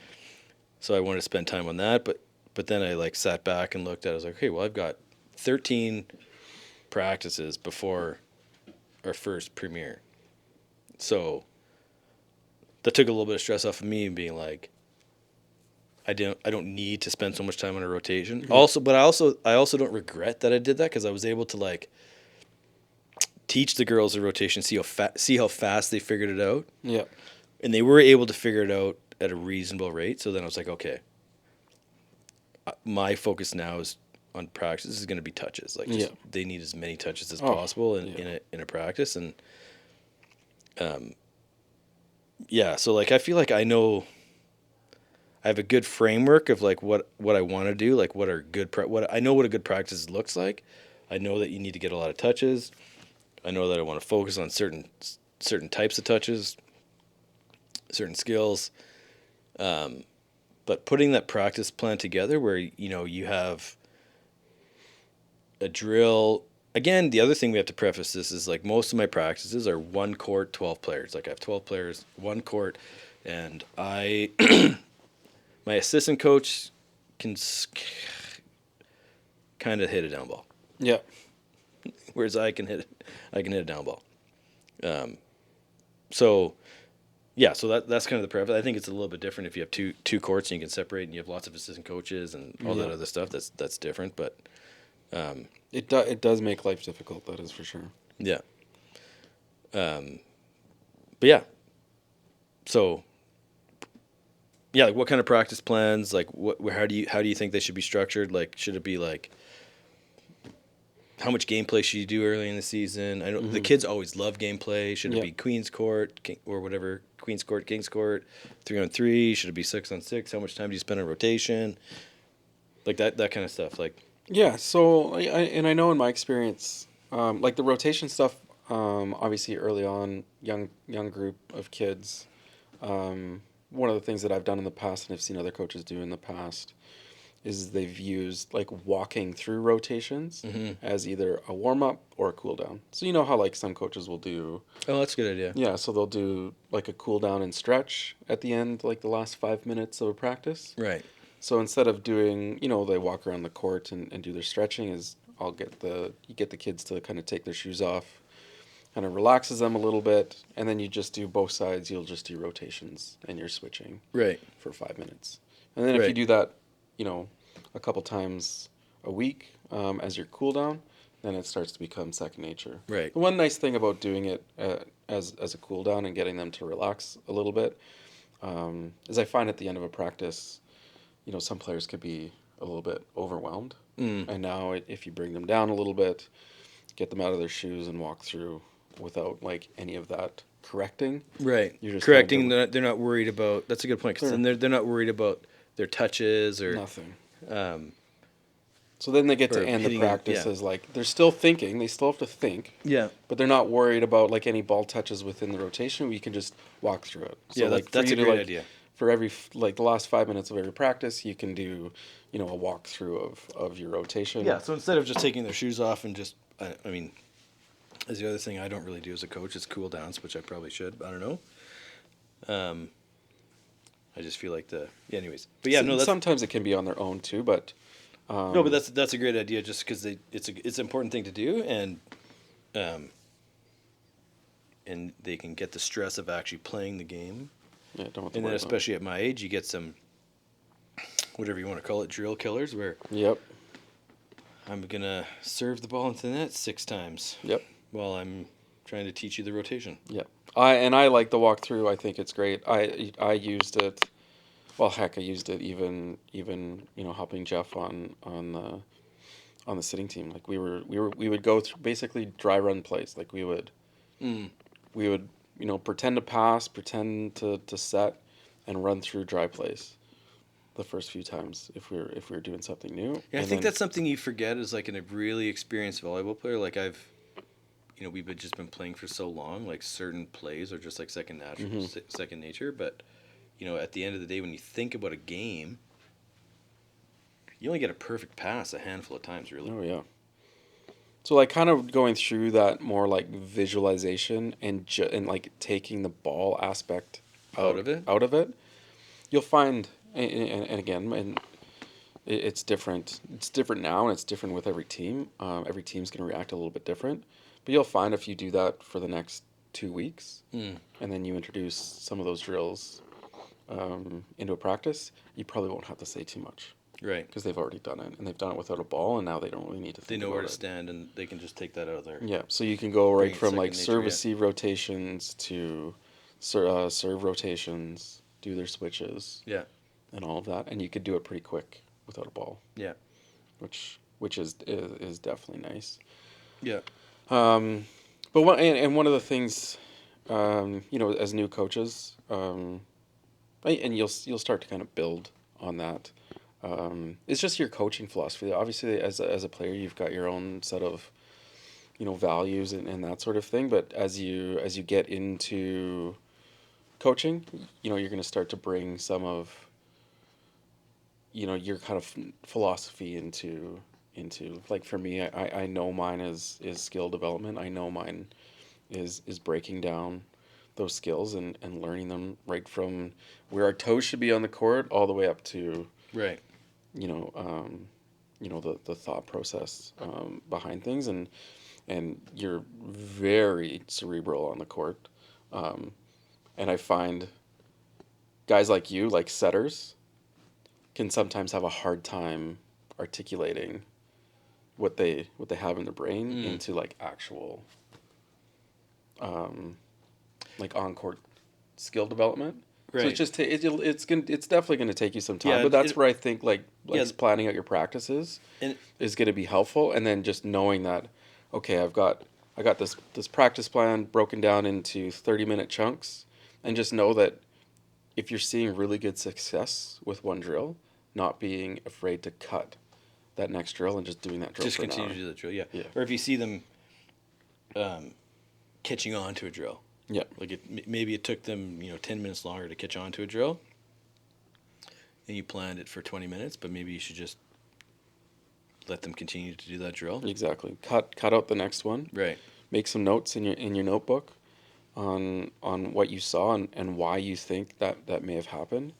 So I wanted to spend time on that. But then I like sat back and looked at it. I was like, okay, well, I've got 13 practices before our first premiere. So that took a little bit of stress off of me and being like, I don't need to spend so much time on a rotation. Mm-hmm. I also don't regret that I did that because I was able to like teach the girls the rotation, see how fast they figured it out. Yeah. And they were able to figure it out at a reasonable rate. So then I was like, okay, my focus now is on practice. This is going to be touches. Like they need as many touches as possible in a practice. And so like I feel like I know. I have a good framework of like what I want to do, like what are good I know what a good practice looks like. I know that you need to get a lot of touches. I know that I want to focus on certain types of touches, certain skills. But putting that practice plan together where you have a drill. Again, the other thing we have to preface this is like most of my practices are 1 court, 12 players. Like I have 12 players, 1 court, and my assistant coach can kind of hit a down ball. Yeah. Whereas I can hit a down ball. So that's kind of the preface. I think it's a little bit different if you have two courts and you can separate and you have lots of assistant coaches and all that other stuff. That's different, but it does make life difficult. That is for sure. Yeah. But yeah. So. Yeah, like what kind of practice plans? Like, how do you think they should be structured? Like, should it be like, how much gameplay should you do early in the season? I know the kids always love gameplay. Should it be Queen's Court or whatever? Queen's Court, King's Court, 3-on-3? Should it be 6-on-6? How much time do you spend on rotation? Like that kind of stuff. Like, yeah. So I know in my experience, like the rotation stuff. Obviously, early on, young group of kids. One of the things that I've done in the past and I've seen other coaches do in the past is they've used like walking through rotations as either a warm-up or a cool-down. So you know how like some coaches will do... Oh, that's a good idea. Yeah, so they'll do like a cool-down and stretch at the end, like the last 5 minutes of a practice. Right. So instead of doing, they walk around the court and do their stretching, you get the kids to kind of take their shoes off, kind of relaxes them a little bit, and then you just do both sides. You'll just do rotations, and you're switching for 5 minutes. And then if you do that, a couple times a week as your cool down, then it starts to become second nature. Right. The one nice thing about doing it as a cool down and getting them to relax a little bit is I find at the end of a practice, some players could be a little bit overwhelmed. And now if you bring them down a little bit, get them out of their shoes and walk through without like any of that correcting. Right. You're just correcting. They're not worried about. That's a good point. Because then they're not worried about their touches or nothing. So then they get to end the practice as like they're still thinking. They still have to think. Yeah. But they're not worried about like any ball touches within the rotation. We can just walk through it. So that's a great idea. For every the last 5 minutes of every practice, you can do a walkthrough of your rotation. Yeah. So instead of just taking their shoes off and just as the other thing I don't really do as a coach is cool downs, which I probably should. I don't know. I just feel like anyways. But yeah, sometimes it can be on their own too, but no, but that's a great idea just because it's an important thing to do, and they can get the stress of actually playing the game. Yeah, don't have to and worry then especially at my age, you get some whatever you want to call it, drill killers where. Yep. I'm going to serve the ball into the net 6 times. Yep. While I'm trying to teach you the rotation. Yep. I like the walkthrough. I think it's great. I used it. Well, heck, I used it even helping Jeff on the sitting team. Like we would go through basically dry run plays. Like we would pretend to pass, pretend to set, and run through dry plays the first few times if we're doing something new. Yeah, I think that's something you forget as like a really experienced volleyball player. Like we've just been playing for so long. Like certain plays are just like second nature. But at the end of the day, when you think about a game, you only get a perfect pass a handful of times, really. Oh yeah. So like kind of going through that more like visualization and like taking the ball aspect out of it, you'll find and again it's different. It's different now, and it's different with every team. Every team's going to react a little bit different, but you'll find if you do that for the next 2 weeks, and then you introduce some of those drills into a practice, you probably won't have to say too much. Right. Because they've already done it, and they've done it without a ball, and now they don't really need to think about it. They know where to it. stand, and they can just take that out of there. Yeah, so you can go right from like serve-receive rotations to serve rotations, do their switches. Yeah. And all of that, and you could do it pretty quick without a ball. Yeah. Which is definitely nice. Yeah. But one of the things, as new coaches, and you'll start to kind of build on that. It's just your coaching philosophy. Obviously, as a player, you've got your own set of, values and that sort of thing. But as you get into coaching, you're going to start to bring some of, your kind of philosophy into like for me, I know mine is skill development. I know mine is breaking down those skills and learning them right from where our toes should be on the court all the way up to right. The thought process behind things, and you're very cerebral on the court, and I find guys like you, like setters, can sometimes have a hard time articulating what they have in their brain into like actual like on-court skill development. Right. So it's just it's definitely going to take you some time, but that's where I think like planning out your practices is going to be helpful, and then just knowing that okay, I got this practice plan broken down into 30-minute chunks, and just know that if you're seeing really good success with one drill, not being afraid to cut that next drill and just doing that drill. Just continue to do the drill, yeah. Or if you see them catching on to a drill. Yeah. Like maybe it took them 10 minutes longer to catch on to a drill, and you planned it for 20 minutes, but maybe you should just let them continue to do that drill. Exactly. Cut out the next one. Right. Make some notes in your notebook on what you saw and why you think that may have happened,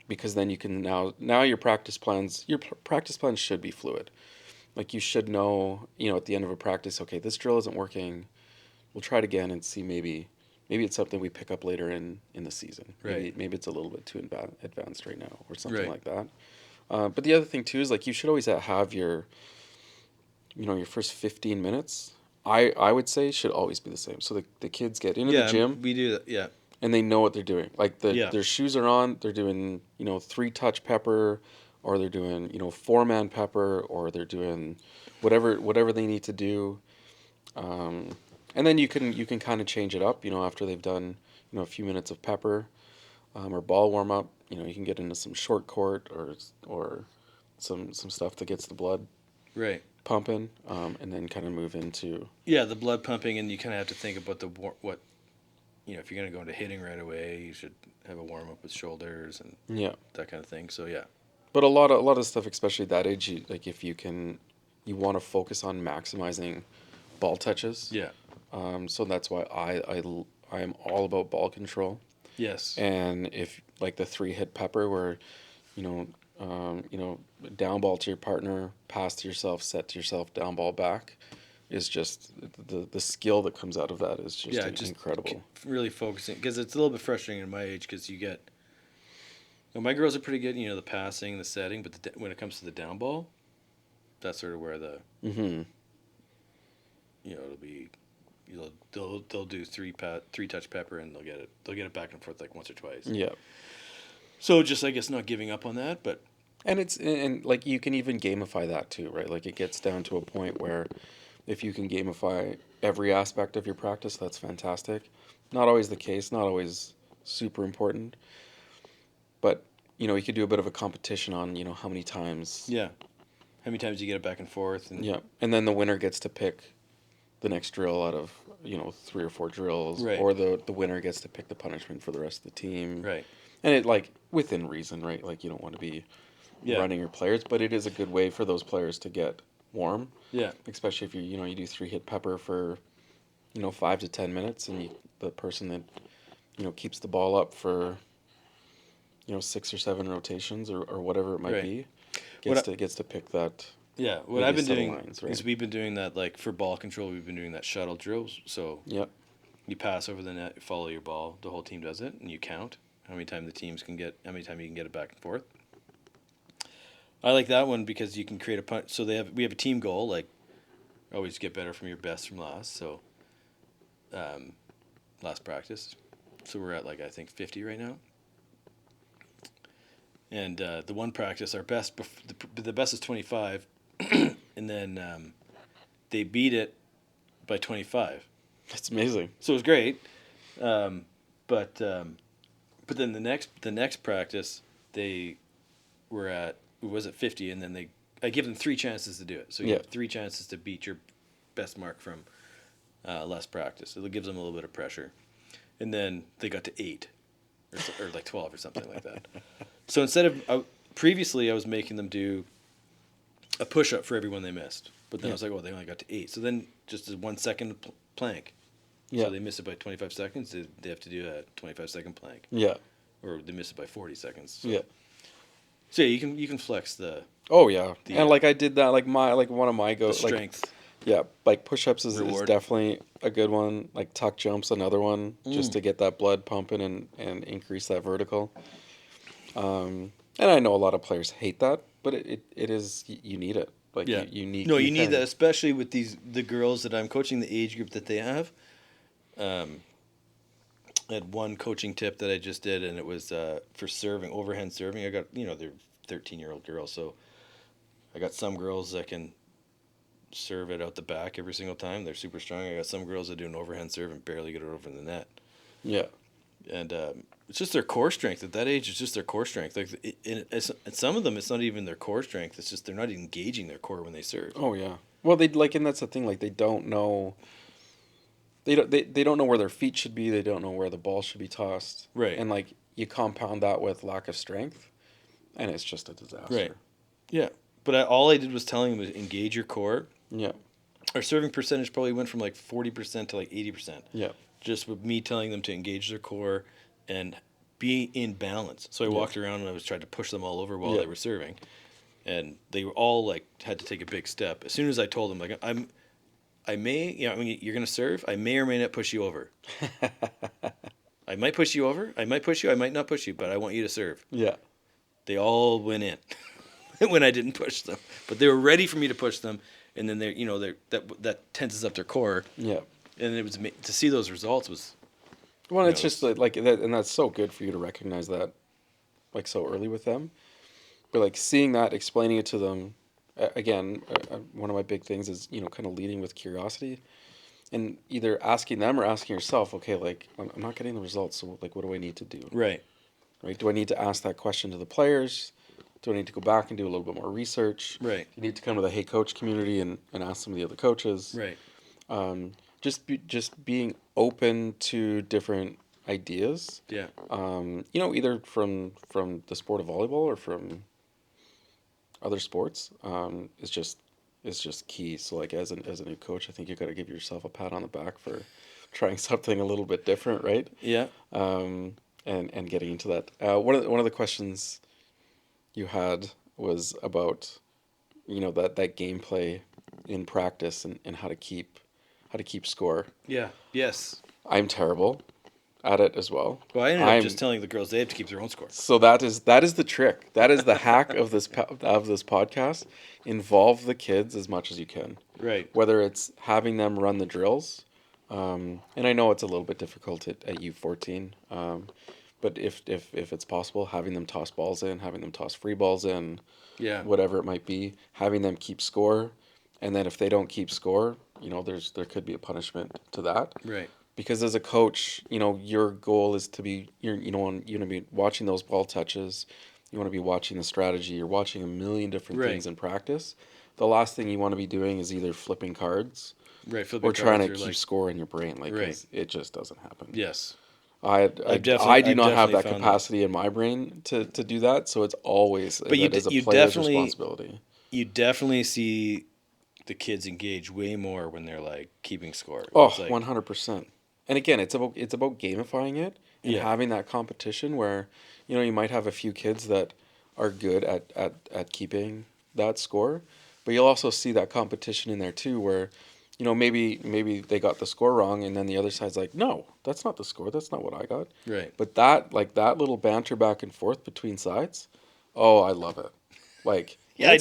because then you can now your practice plans should be fluid. Like you should know at the end of a practice, okay, this drill isn't working, we'll try it again and see maybe it's something we pick up later in the season. Right. Maybe it's a little bit too advanced right now or something like that. But the other thing too is like you should always have your your first 15 minutes. I would say should always be the same. So the kids get into the gym. We do that. Yeah. And they know what they're doing. Like their shoes are on. They're doing 3-touch pepper, or they're doing 4-man pepper, or they're doing whatever they need to do. And then you can kind of change it up. After they've done a few minutes of pepper, or ball warm up. You can get into some short court or some stuff that gets the blood pumping, and then kind of move into the blood pumping, and you kind of have to think about what if you're going to go into hitting right away, you should have a warm up with shoulders and that kind of thing. So but a lot of stuff, especially at that age, if you want to focus on maximizing ball touches. So that's why I am all about ball control. Yes. And if like the 3-hit pepper where down ball to your partner, pass to yourself, set to yourself, down ball back, is just the skill that comes out of that is just incredible. Really focusing, because it's a little bit frustrating at my age, because you get Well, my girls are pretty good, the passing, the setting, but when it comes to the down ball, that's sort of where the, it'll be, they'll do three touch pepper and they'll get it back and forth like once or twice. Yeah. So just, I guess, not giving up on that, but. And like you can even gamify that too, right? Like it gets down to a point where if you can gamify every aspect of your practice, that's fantastic. Not always the case, not always super important. But, you could do a bit of a competition on, how many times. Yeah. How many times you get it back and forth. Yeah. And then the winner gets to pick the next drill out of, 3 or 4 drills. Right. Or the winner gets to pick the punishment for the rest of the team. Right. And it, like, within reason, right? Like, you don't want to be running your players, but it is a good way for those players to get warm. Yeah. Especially if you do 3-hit pepper for, 5 to 10 minutes, and the person that, keeps the ball up for, 6 or 7 rotations or whatever it might be, gets to pick that. Yeah, what I've been doing lines, right? is we've been doing that, like for ball control, we've been doing that shuttle drills. So you pass over the net, follow your ball, the whole team does it, and you count how many times you can get it back and forth. I like that one because you can create a punch. So we have a team goal, like always get better from your best from last. So last practice, so we're at like I think 50 right now. And the one practice, our best, the best is 25, and then they beat it by 25. That's amazing. So it was great, but then the next practice they were at 50, and then I give them 3 chances to do it. So you have 3 chances to beat your best mark from last practice. So it gives them a little bit of pressure, and then they got to 8, or like 12 or something like that. So instead of previously, I was making them do a push-up for every one they missed, but then I was like, they only got to 8. So then just a 1 second plank. Yeah. So they miss it by 25 seconds. They have to do a 25-second plank. Yeah. Or they miss it by 40 seconds. So. Yeah. So yeah, you can flex the. Oh yeah, and like I did that, like one of my goals. Strength. Like, yeah, like push-ups is definitely a good one. Like tuck jumps, another one, just to get that blood pumping and increase that vertical. And I know a lot of players hate that, but it is, you need it. Like you need. No, you need that, especially with the girls that I'm coaching, the age group that they have. I had one coaching tip that I just did, and it was for serving, overhand serving. I got they're 13-year-old girls, so I got some girls that can serve it out the back every single time. They're super strong. I got some girls that do an overhand serve and barely get it over the net. Yeah. And it's just their core strength. At that age, it's just their core strength. Like and some of them, it's not even their core strength. It's just they're not engaging their core when they serve. Oh yeah. Well, and that's the thing. Like they don't know. They don't know where their feet should be. They don't know where the ball should be tossed. Right. And like you compound that with lack of strength, and it's just a disaster. Right. Yeah. But all I did was telling them to engage your core. Yeah. Our serving percentage probably went from like 40% to like 80%. Yeah. Just with me telling them to engage their core and be in balance. So I walked around and I was trying to push them all over while they were serving. And they were all like had to take a big step. As soon as I told them, like, I may, you're going to serve, I may or may not push you over. I might push you over, I might push you, I might not push you, but I want you to serve. Yeah. They all went in when I didn't push them. But they were ready for me to push them, and then that tenses up their core. Yeah. And it was to see those results was. Well, it's just like that, and that's so good for you to recognize that, like so early with them. But like seeing that, explaining it to them, again, one of my big things is kind of leading with curiosity, and either asking them or asking yourself, okay, like I'm not getting the results, so like what do I need to do? Right. Right. Do I need to ask that question to the players? Do I need to go back and do a little bit more research? Right. You need to come to the Hey Coach community and ask some of the other coaches. Right. Just being open to different ideas. Yeah. Either from the sport of volleyball or from other sports, is just key. So like as a new coach, I think you got to give yourself a pat on the back for trying something a little bit different, right? Yeah. And getting into that. One of the questions you had was about that gameplay in practice and how to keep score. Yeah. Yes. I'm terrible. at it as well. Well, I ended up just telling the girls they have to keep their own score. So that is the trick. That is the hack of this podcast. Involve the kids as much as you can. Right. Whether it's having them run the drills, and I know it's a little bit difficult at U14, but if it's possible, having them toss balls in, having them toss free balls in, whatever it might be, having them keep score, and then if they don't keep score, there could be a punishment to that. Right. Because as a coach, your goal is to be you want to be watching those ball touches, you want to be watching the strategy, you're watching a million different things in practice. The last thing you want to be doing is either flipping cards, or trying to keep score in your brain, 'cause it just doesn't happen. Yes. I do not have that capacity in my brain to do that, so it's always that is a player's responsibility. You definitely see the kids engage way more when they're like keeping score. Oh, 100%. And again, it's about gamifying it and having that competition where, you might have a few kids that are good at keeping that score, but you'll also see that competition in there too where, maybe they got the score wrong and then the other side's like, no, that's not the score. That's not what I got. Right. But that little banter back and forth between sides, oh, I love it. Yeah, I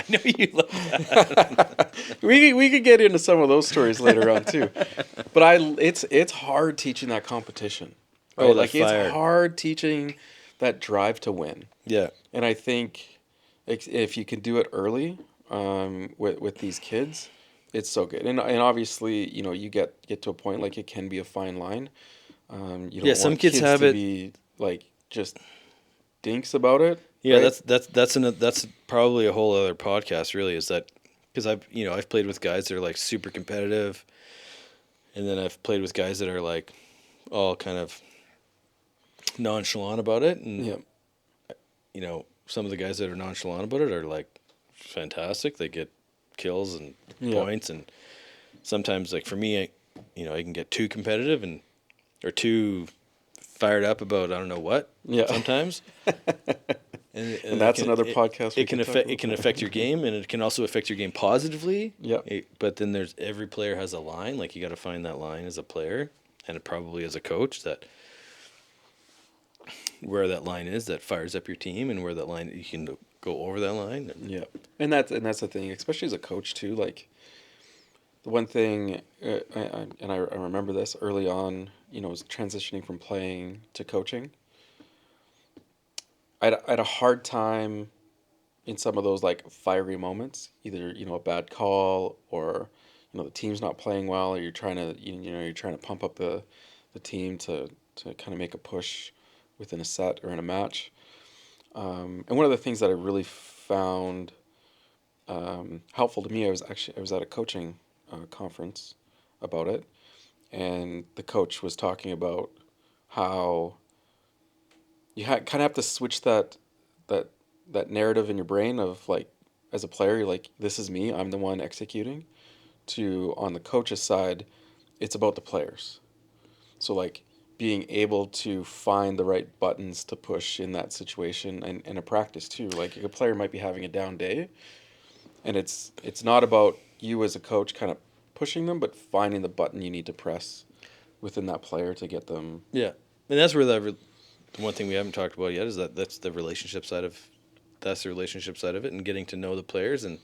know you love that. we could get into some of those stories later on too, but it's hard teaching that competition. Right? It's hard teaching that drive to win. Yeah, and I think if you can do it early, with these kids, it's so good. And obviously, you get to a point it can be a fine line. You don't some want kids have to it be just dinks about it. Yeah, right? that's probably a whole other podcast. Really, is that because I've played with guys that are super competitive, and then I've played with guys that are all kind of nonchalant about it, and some of the guys that are nonchalant about it are fantastic. They get kills and points, and sometimes for me, I can get too competitive or too fired up about I don't know what. Yeah. Sometimes. And that's another podcast. It can affect your game, and it can also affect your game positively. Yeah. But then every player has a line. You got to find that line as a player, and probably as a coach where that line is that fires up your team, and where that line you can go over that line. Yeah, and that's the thing, especially as a coach too. The one thing, I remember this early on. Was transitioning from playing to coaching. I had a hard time in some of those fiery moments, either a bad call or the team's not playing well, or you're trying to pump up the team to kind of make a push within a set or in a match. And one of the things that I really found helpful to me, I was at a coaching conference about it, and the coach was talking about how you kind of have to switch that narrative in your brain of as a player, you're this is me, I'm the one executing, to on the coach's side, it's about the players. So being able to find the right buttons to push in that situation and a practice too. A player might be having a down day, and it's not about you as a coach kind of pushing them, but finding the button you need to press within that player to get them. Yeah, and that's where the one thing we haven't talked about yet is that's the relationship side of it, and getting to know the players and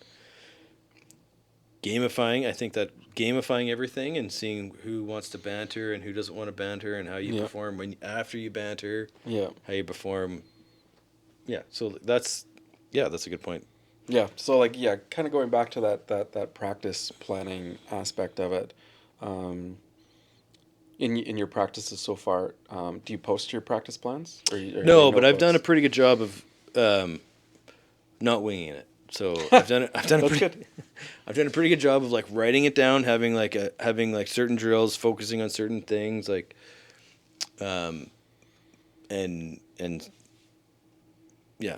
gamifying. I think that gamifying everything and seeing who wants to banter and who doesn't want to banter, and how you perform after you banter. Yeah. How you perform. Yeah. So that's a good point. Yeah. So kind of going back to that practice planning aspect of it. In your practices so far, do you post your practice plans? No, but I've done a pretty good job of not winging it. So I've done a pretty good job of writing it down, having certain drills, focusing on certain things, and yeah,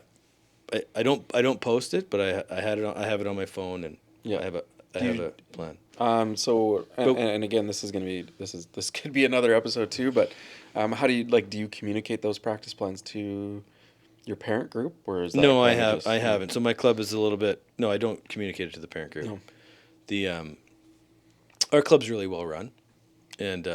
I don't post it, but I have it on my phone, and I have a plan. And again, this could be another episode too, but how do you communicate those practice plans to your parent group, or is that no? I haven't. So my club is a little bit. No, I don't communicate it to the parent group. No. The our club's really well run, and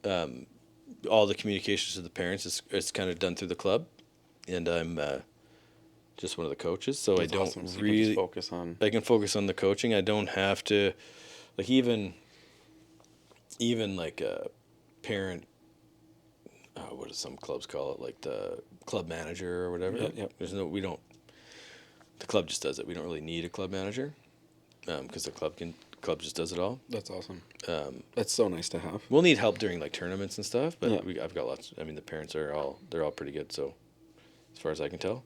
all the communications to the parents is kind of done through the club, and I'm just one of the coaches, so That's I don't awesome. So you can really just focus on. I can focus on the coaching. I don't have to, like even like a parent. What do some clubs call it? Like the club manager or whatever. Yeah, yeah. We don't. The club just does it. We don't really need a club manager, because the club just does it all. That's awesome. That's so nice to have. We'll need help during like tournaments and stuff, but Yeah. I've got lots. I mean, the parents they're all pretty good. So, as far as I can tell,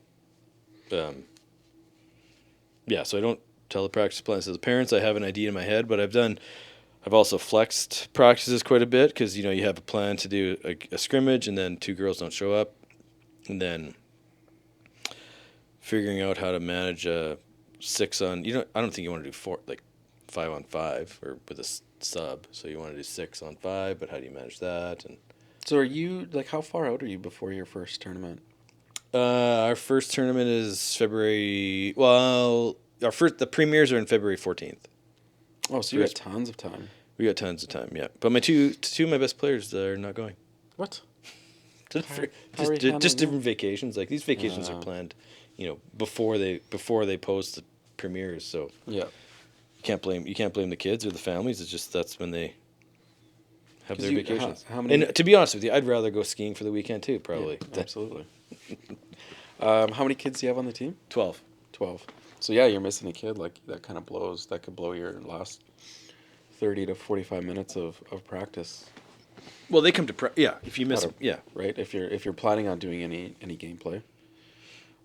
yeah. So I don't tell the practice plans to the parents. I have an idea in my head, but I've also flexed practices quite a bit because you have a plan to do a scrimmage, and then 2 girls don't show up, and then figuring out how to manage a 6 on. I don't think you want to do 5 on 5 or with a sub. So you want to do 6 on 5, but how do you manage that? And So are you like how far out are you before your first tournament? our first tournament is February. Well, the premieres are in February 14th. Oh, so you got tons of time. We got tons of time, yeah. But my two of my best players are not going. What? Just How are you handling different vacations. Like these vacations are planned, before they post the premieres. So Yeah. you can't blame the kids or the families. It's just that's when they have their vacations. How many? And to be honest with you, I'd rather go skiing for the weekend too. Probably. Yeah, absolutely. How many kids do you have on the team? 12. 12. So yeah, you're missing a kid. Like that kind of blows. That could blow your last 30 to 45 minutes of practice. Well, they come to if you miss them, yeah. Right. If you're planning on doing any gameplay.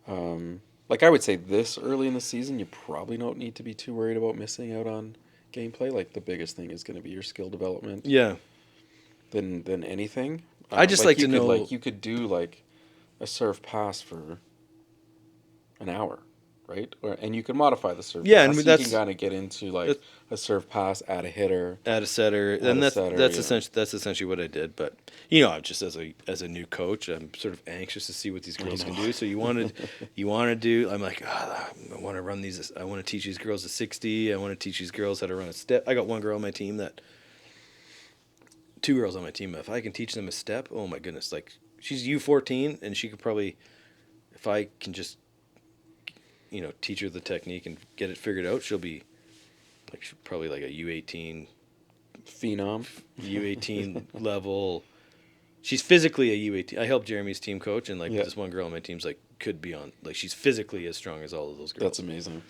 Like I would say this early in the season, you probably don't need to be too worried about missing out on gameplay. Like the biggest thing is going to be your skill development. Yeah. Than anything. I just like to know. Like you could do like a serve pass for an hour, right? And you can modify the serve. Yeah, pass. and You that's can kind of get into like a serve pass, add a hitter, add a setter, and that's essentially what I did. But I'm just as a new coach, I'm sort of anxious to see what these girls can do. So you want to do. I'm like, I want to run these. I want to teach these girls a 60. I want to teach these girls how to run a step. I got one girl on my team 2 girls on my team. If I can teach them a step, oh my goodness! Like she's U14, and she could probably, if I can just, teach her the technique and get it figured out, she'll be probably like a U18 phenom, U18 level. She's physically a U18. I helped Jeremy's team coach, and this one girl on my team's could be on. She's physically as strong as all of those girls. That's amazing.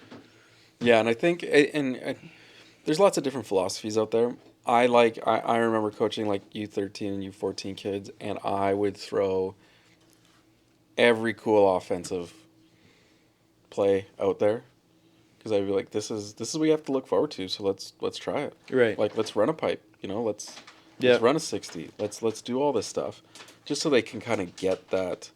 Yeah, and I think there's lots of different philosophies out there. I remember coaching U13 and U14 kids, and I would throw every cool offensive play out there because I'd be like, this is what we have to look forward to. So let's try it. Right. Let's run a pipe. Let's run a 60. Let's do all this stuff, just so they can kind of get that.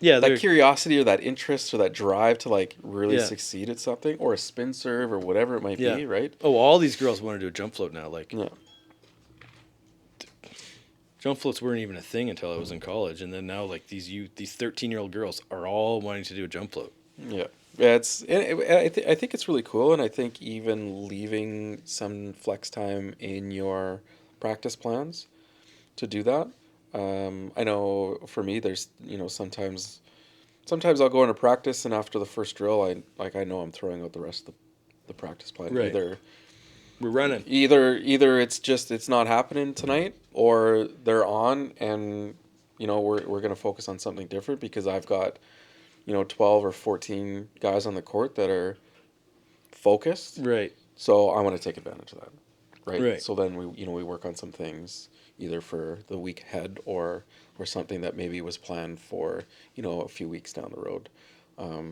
Yeah, that curiosity or that interest or that drive to really succeed at something, or a spin serve or whatever it might be, right? Oh, all these girls want to do a jump float now. Jump floats weren't even a thing until I was in college, and then now these 13-year-old girls are all wanting to do a jump float. Yeah, I think it's really cool, and I think even leaving some flex time in your practice plans to do that. I know for me, there's sometimes I'll go into practice, and after the first drill, I know I'm throwing out the rest of the practice plan. Right. Either we're running. Either it's not happening tonight, or they're on, and we're gonna focus on something different because I've got 12 or 14 guys on the court that are focused. Right. So I want to take advantage of that. Right. So then we work on some things either for the week ahead or something that maybe was planned for a few weeks down the road.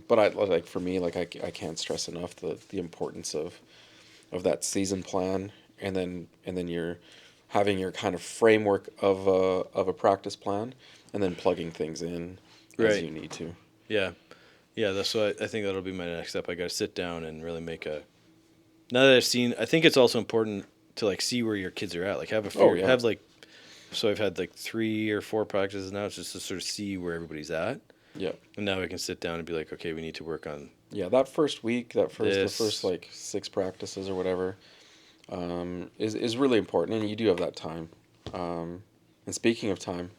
But for me, I can't stress enough the importance of that season plan, and then you're having your kind of framework of a practice plan, and then plugging things in as you need to. Yeah. That's what I think that'll be my next step. I got to sit down and really make a. Now that I've seen, I think it's also important to see where your kids are at. Have a figure, so I've had 3 or 4 practices now, just to sort of see where everybody's at. Yeah. And now I can sit down and be okay, we need to work on. Yeah, that first week, the first 6 practices or whatever, is really important, and you do have that time. And speaking of time,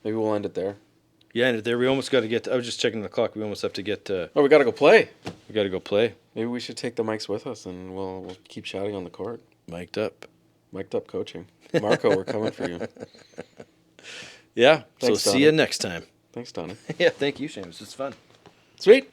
maybe we'll end it there. Yeah, and there we almost got to get. I was just checking the clock. We almost have to get. We got to go play. We got to go play. Maybe we should take the mics with us, and we'll keep chatting on the court. Mic'd up coaching. Marco, we're coming for you. Yeah. Thanks, so see Donny. you next time. Thanks, Donny. Yeah. Thank you, Shamus. It's fun. Sweet.